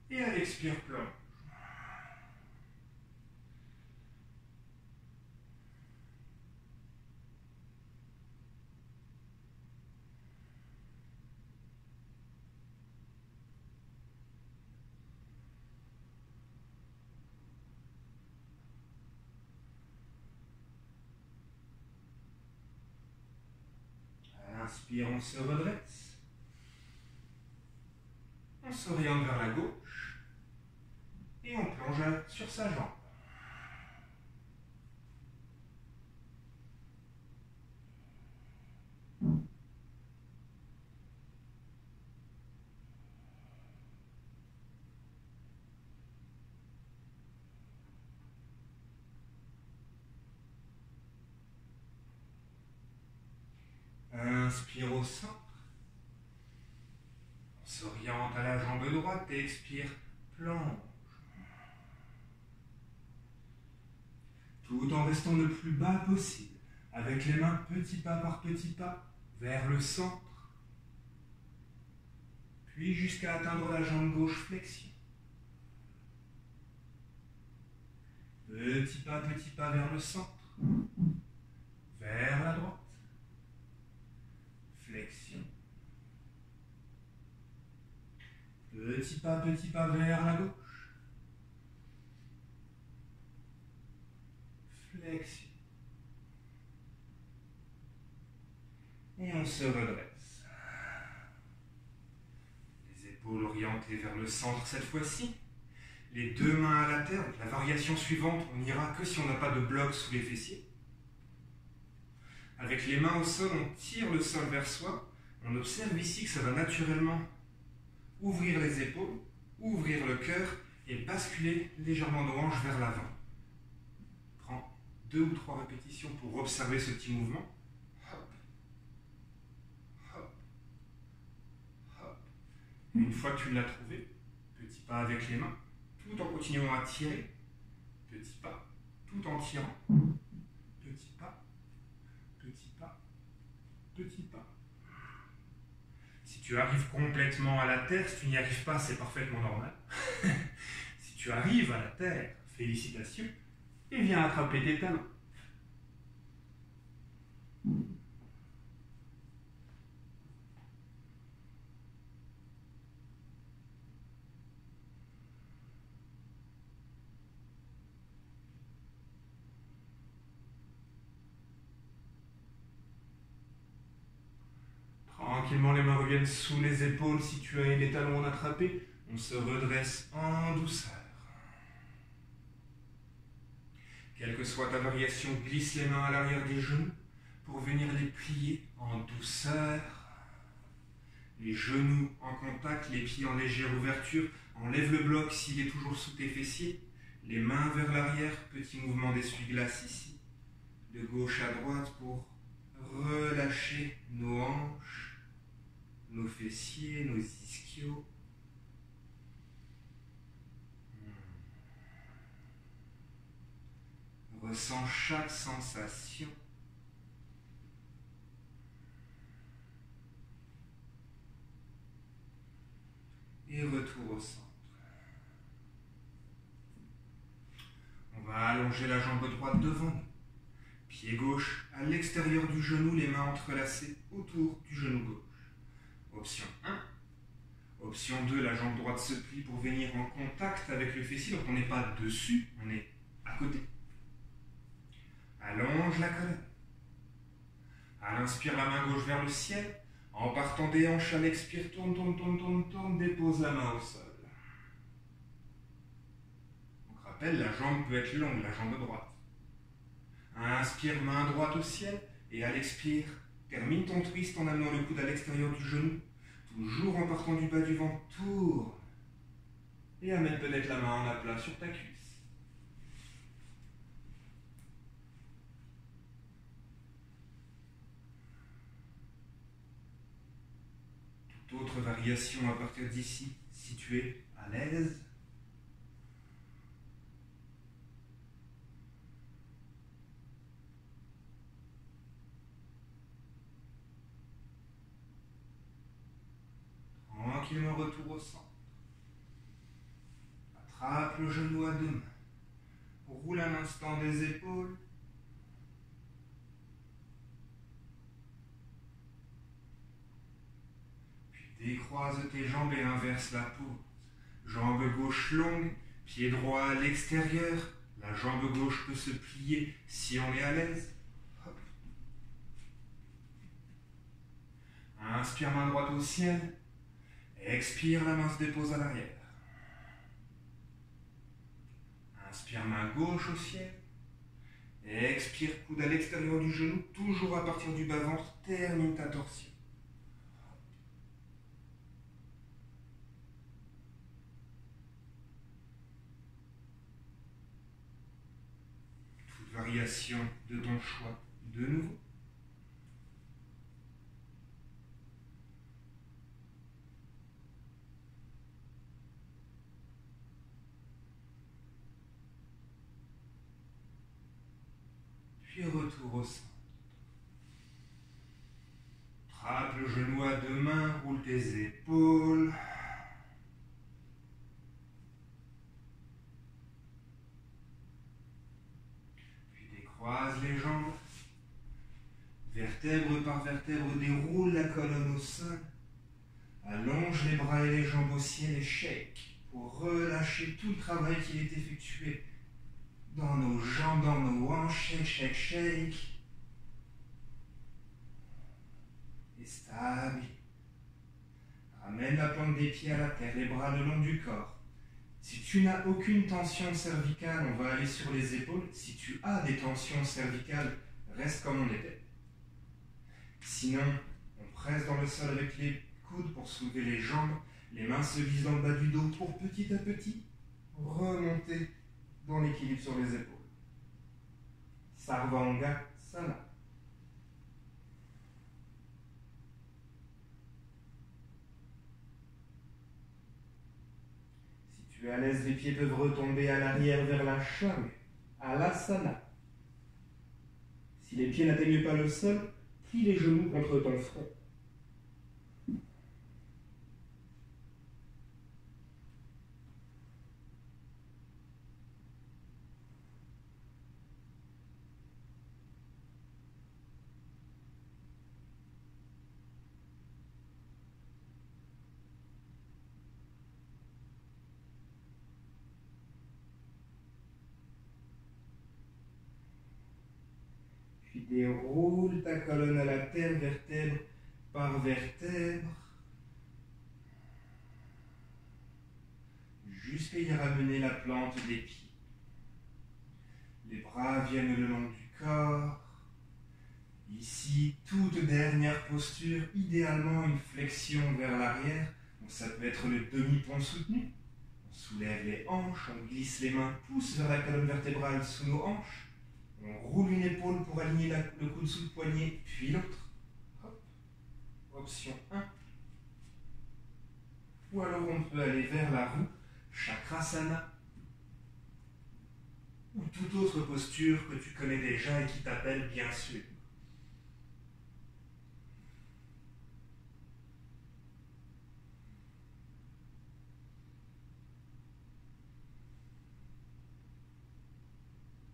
Et à l'expire, plonge. Inspire, on se redresse. On s'oriente vers la gauche. Et on plonge sur sa jambe. Inspire au centre. On s'oriente à la jambe droite et expire, plonge. Tout en restant le plus bas possible, avec les mains petit pas par petit pas vers le centre. Puis jusqu'à atteindre la jambe gauche, flexion. Petit pas vers le centre. Vers la droite. Flexion. Petit pas vers la gauche. Flexion. Et on se redresse. Les épaules orientées vers le centre cette fois-ci. Les deux mains à la terre. La variation suivante, on n'ira que si on n'a pas de bloc sous les fessiers. Avec les mains au sol, on tire le sol vers soi. On observe ici que ça va naturellement ouvrir les épaules, ouvrir le cœur et basculer légèrement nos hanches vers l'avant. Prends 2 ou 3 répétitions pour observer ce petit mouvement. Hop, hop, hop. Et une fois que tu l'as trouvé, petit pas avec les mains, tout en continuant à tirer. Petit pas, tout en tirant. Petit pas, petit pas, petit pas. Si tu arrives complètement à la terre, si tu n'y arrives pas, c'est parfaitement normal. Si tu arrives à la terre, félicitations, et viens attraper tes talons. Tranquillement, les mains reviennent sous les épaules. Si tu as les talons en attrapés, on se redresse en douceur. Quelle que soit ta variation, glisse les mains à l'arrière des genoux pour venir les plier en douceur. Les genoux en contact, les pieds en légère ouverture. Enlève le bloc s'il est toujours sous tes fessiers. Les mains vers l'arrière, petit mouvement d'essuie-glace ici. De gauche à droite pour relâcher nos hanches, nos fessiers, nos ischios. Ressens chaque sensation. Et retour au centre. On va allonger la jambe droite devant nous. Pied gauche à l'extérieur du genou, les mains entrelacées autour du genou gauche. Option 1. Option 2, la jambe droite se plie pour venir en contact avec le fessier. Donc on n'est pas dessus, on est à côté. Allonge la colonne. À l'inspire, la main gauche vers le ciel. En partant des hanches, à l'expire, tourne, tourne, tourne, tourne, tourne, dépose la main au sol. Donc rappelle, la jambe peut être longue, la jambe droite. Inspire, main droite au ciel. Et à l'expire, termine ton twist en amenant le coude à l'extérieur du genou. Toujours en partant du bas du ventre, tourne. Et amène peut-être la main en aplat sur ta cuisse. Toute autre variation à partir d'ici, si tu es à l'aise. Tranquillement, retour au centre. Attrape le genou à deux mains. Roule un instant des épaules. Puis décroise tes jambes et inverse la pose. Jambe gauche longue, pied droit à l'extérieur. La jambe gauche peut se plier si on est à l'aise. Hop. Inspire, main droite au ciel. Expire, la main se dépose à l'arrière. Inspire, main gauche au ciel. Expire, coude à l'extérieur du genou, toujours à partir du bas-ventre, termine ta torsion. Toute variation de ton choix, de nouveau. Puis retour au centre. Trappe le genou à deux mains, roule tes épaules. Puis décroise les jambes. Vertèbre par vertèbre, déroule la colonne au sol. Allonge les bras et les jambes au ciel et shake pour relâcher tout le travail qui est effectué dans nos jambes, dans nos hanches. Shake, shake, shake. Et stable. Ramène la plante des pieds à la terre, les bras le long du corps. Si tu n'as aucune tension cervicale, on va aller sur les épaules. Si tu as des tensions cervicales, reste comme on était. Sinon, on presse dans le sol avec les coudes pour soulever les jambes. Les mains se glissent dans le bas du dos pour petit à petit remonter dans l'équilibre sur les épaules. Sarvangasana. Si tu es à l'aise, les pieds peuvent retomber à l'arrière vers la charrue, à l'asana. Si les pieds n'atteignent pas le sol, plie les genoux contre ton front. Puis déroule ta colonne à la terre, vertèbre par vertèbre, jusqu'à y ramener la plante des pieds. Les bras viennent le long du corps. Ici, toute dernière posture, idéalement une flexion vers l'arrière. Donc ça peut être le demi-pont soutenu. On soulève les hanches, on glisse les mains, pousse vers la colonne vertébrale sous nos hanches. On roule une épaule pour aligner le coude sous le poignet, puis l'autre. Hop. Option 1. Ou alors on peut aller vers la roue, Chakrasana, ou toute autre posture que tu connais déjà et qui t'appelle bien sûr.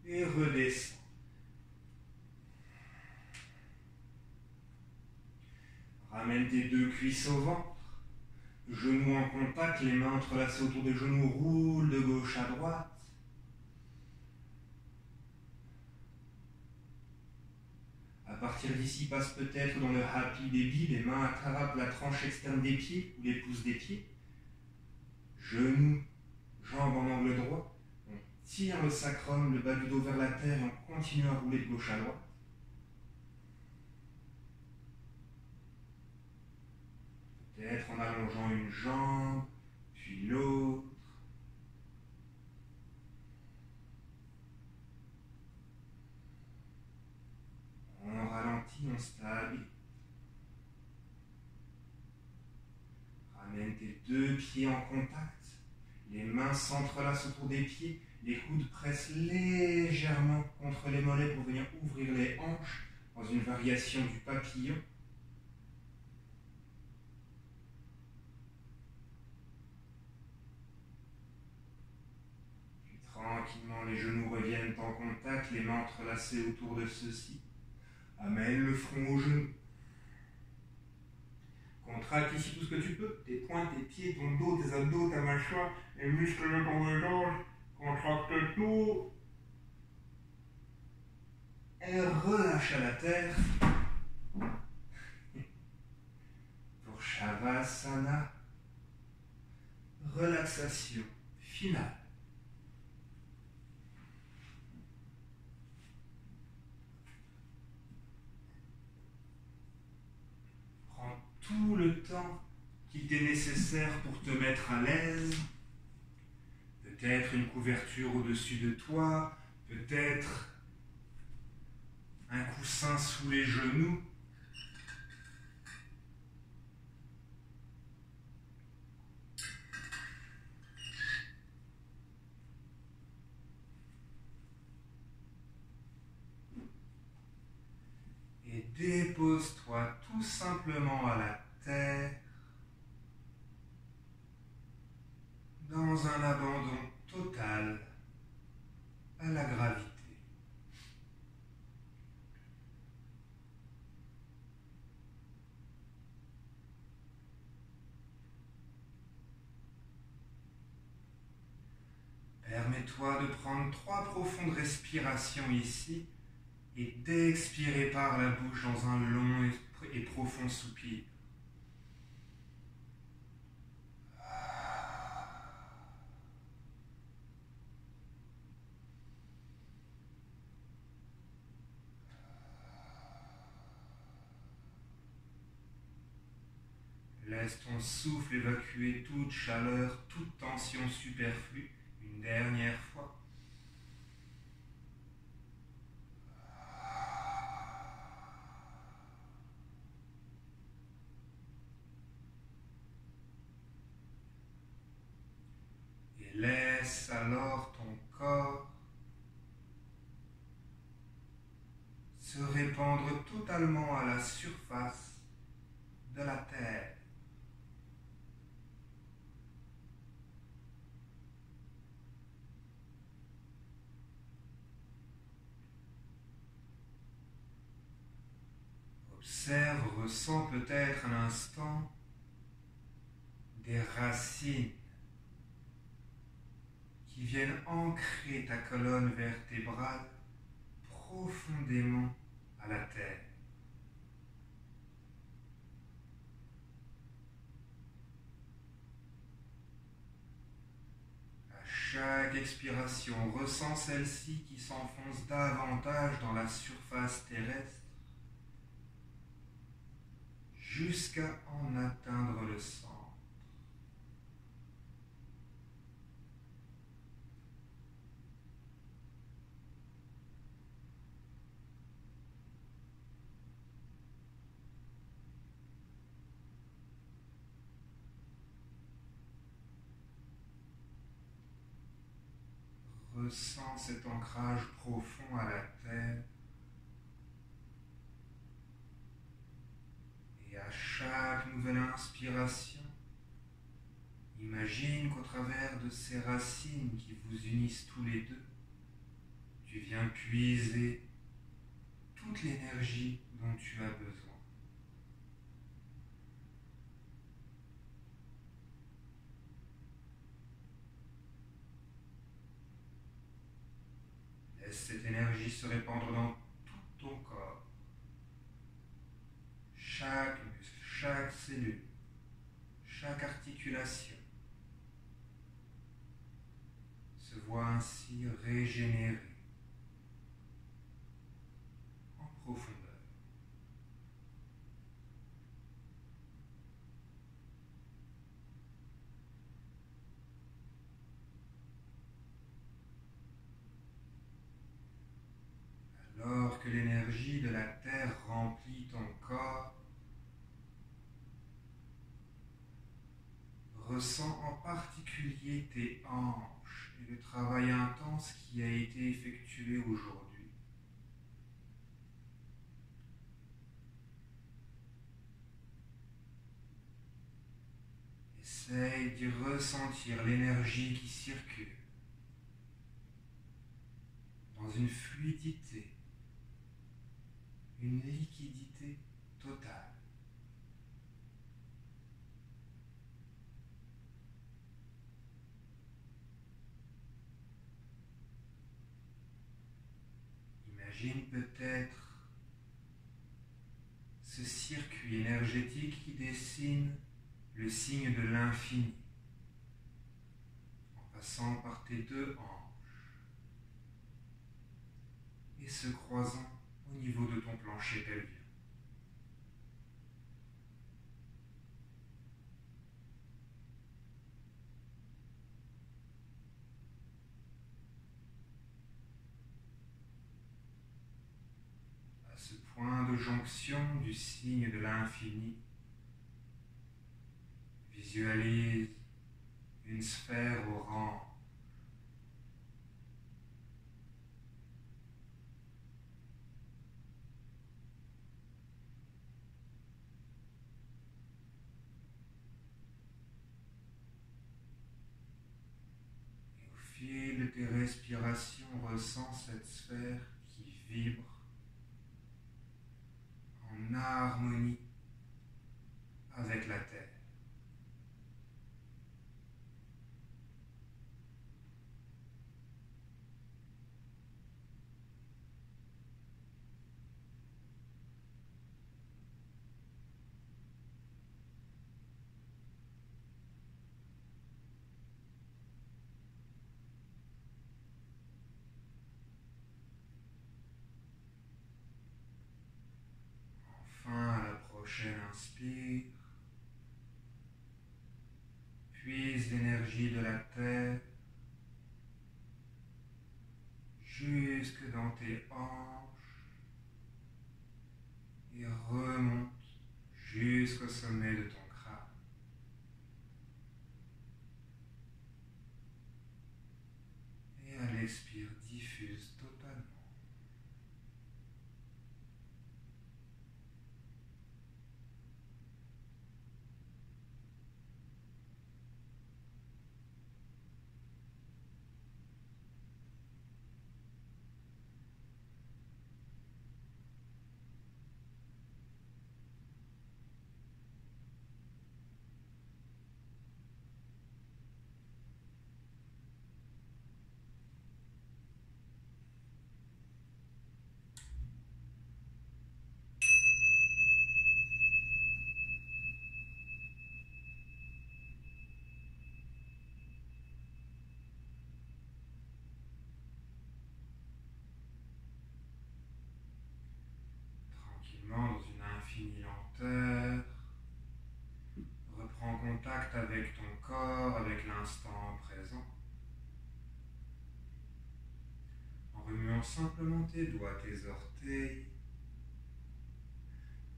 Et redescends. Ramène tes deux cuisses au ventre. Genoux en contact, les mains entrelacées autour des genoux, roule de gauche à droite. À partir d'ici, passe peut-être dans le Happy Baby, les mains attrapent la tranche externe des pieds ou les pouces des pieds. Genoux, jambes en angle droit. On tire le sacrum, le bas du dos vers la terre et on continue à rouler de gauche à droite. Peut-être en allongeant une jambe, puis l'autre. On ralentit, on stabilise. Ramène tes deux pieds en contact. Les mains s'entrelacent autour des pieds. Les coudes pressent légèrement contre les mollets pour venir ouvrir les hanches dans une variation du papillon. Puis tranquillement, les genoux reviennent en contact, les mains entrelacées autour de ceux-ci. Amène le front aux genoux. Contracte ici tout ce que tu peux. Tes poings, tes pieds, ton dos, tes abdos, ta mâchoire, les muscles de ton gorge. Contracte tout. Et relâche à la terre. Pour Shavasana. Relaxation finale. Prends tout le temps qu'il t'est nécessaire pour te mettre à l'aise. Peut-être une couverture au-dessus de toi, peut-être un coussin sous les genoux. Et dépose-toi tout simplement à la terre dans un abandon total à la gravité. Permets-toi de prendre 3 profondes respirations ici et d'expirer par la bouche dans un long et profond soupir. Laisse ton souffle évacuer toute chaleur, toute tension superflue, une dernière fois. Et laisse alors ton corps se répandre totalement à la surface de la terre. Observe, ressens peut-être un instant des racines qui viennent ancrer ta colonne vertébrale profondément à la terre. À chaque expiration, ressens celle-ci qui s'enfonce davantage dans la surface terrestre jusqu'à en atteindre le centre. ressens cet ancrage profond à la terre. Et à chaque nouvelle inspiration, imagine qu'au travers de ces racines qui vous unissent tous les deux, tu viens puiser toute l'énergie dont tu as besoin. Laisse cette énergie se répandre dans tout ton corps. Chaque muscle, chaque cellule, chaque articulation se voit ainsi régénérer en profondeur. Alors que l'énergie de la terre remplit ton corps, ressens en particulier tes hanches et le travail intense qui a été effectué aujourd'hui. Essaye d'y ressentir l'énergie qui circule dans une fluidité, une liquidité totale. Imagine peut-être ce circuit énergétique qui dessine le signe de l'infini, en passant par tes deux hanches et se croisant au niveau de ton plancher pelvien. À ce point de jonction du signe de l'infini, visualise une sphère orange et au fil de tes respirations, ressens cette sphère qui vibre en harmonie avec la terre. Enfin, à la prochaine inspire, puise l'énergie de la terre jusque dans tes hanches et remonte jusqu'au sommet de ton crâne. Et à l'expire, diffuse totalement. Dans une infinie lenteur, reprends contact avec ton corps, avec l'instant présent, en remuant simplement tes doigts, tes orteils,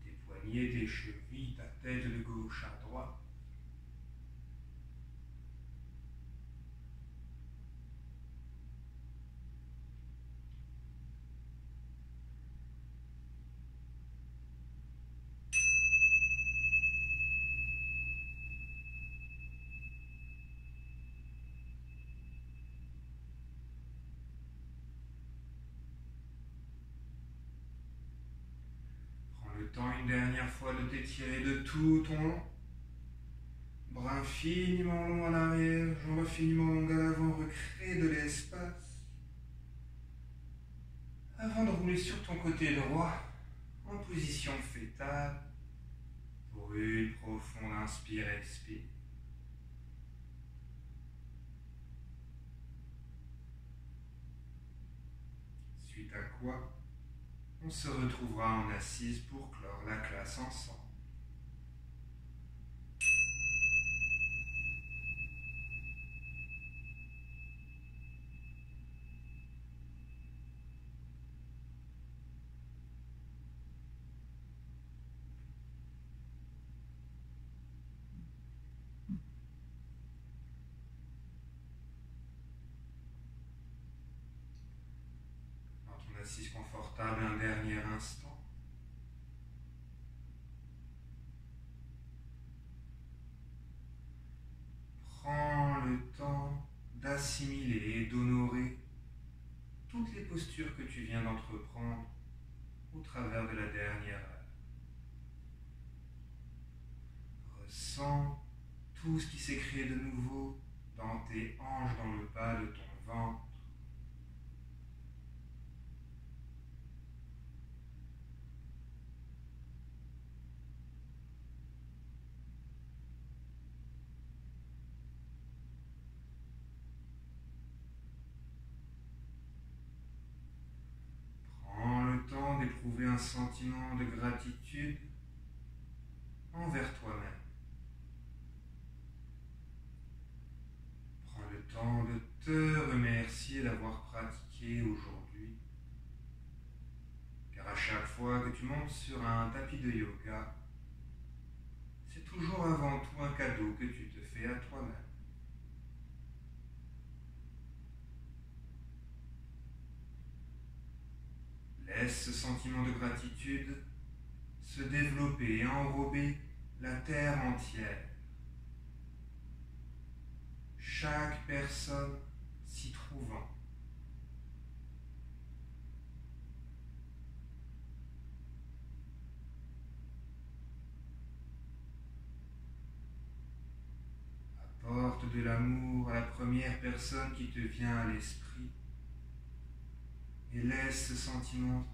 tes poignets, tes chevilles, ta tête de gauche à droite. temps une dernière fois de t'étirer de tout ton long. Bras infiniment long à l'arrière, jambes infiniment longues à l'avant, recrée de l'espace. Avant de rouler sur ton côté droit, en position fétale, pour une profonde inspire-expire. Suite à quoi, on se retrouvera en assise pour clore la classe ensemble. Dans ton assise confortable, un dernier instant. Prends le temps d'assimiler et d'honorer toutes les postures que tu viens d'entreprendre au travers de la dernière heure. Ressens tout ce qui s'est créé de nouveau dans tes hanches, dans le bas de ton ventre. Prends le temps d'éprouver un sentiment de gratitude envers toi-même. Prends le temps de te remercier d'avoir pratiqué aujourd'hui. Car à chaque fois que tu montes sur un tapis de yoga, c'est toujours avant tout un cadeau que tu te fais à toi-même. Laisse ce sentiment de gratitude se développer et enrober la terre entière. Chaque personne s'y trouvant. Apporte de l'amour à la première personne qui te vient à l'esprit et laisse ce sentiment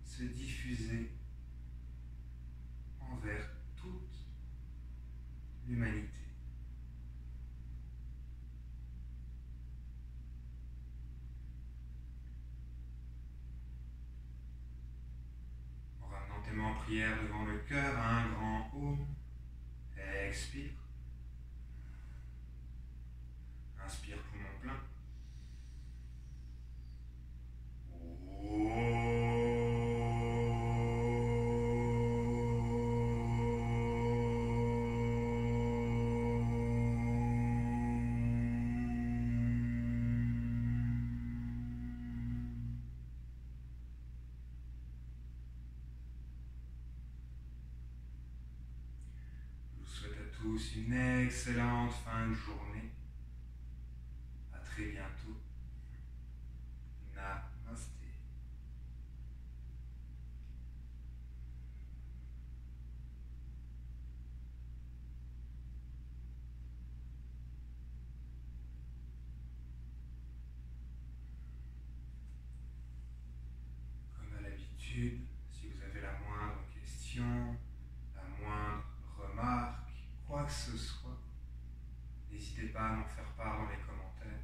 se diffuser envers toute l'humanité. En ramenant tes mains en prière devant le cœur à un grand Om, expire. Inspire poumon plein. Je vous souhaite à tous une excellente fin de journée. À très bientôt. Namasté. Comme à l'habitude, si vous avez la moindre question, la moindre remarque, quoi que ce soit, n'hésitez pas à m'en faire part dans les commentaires.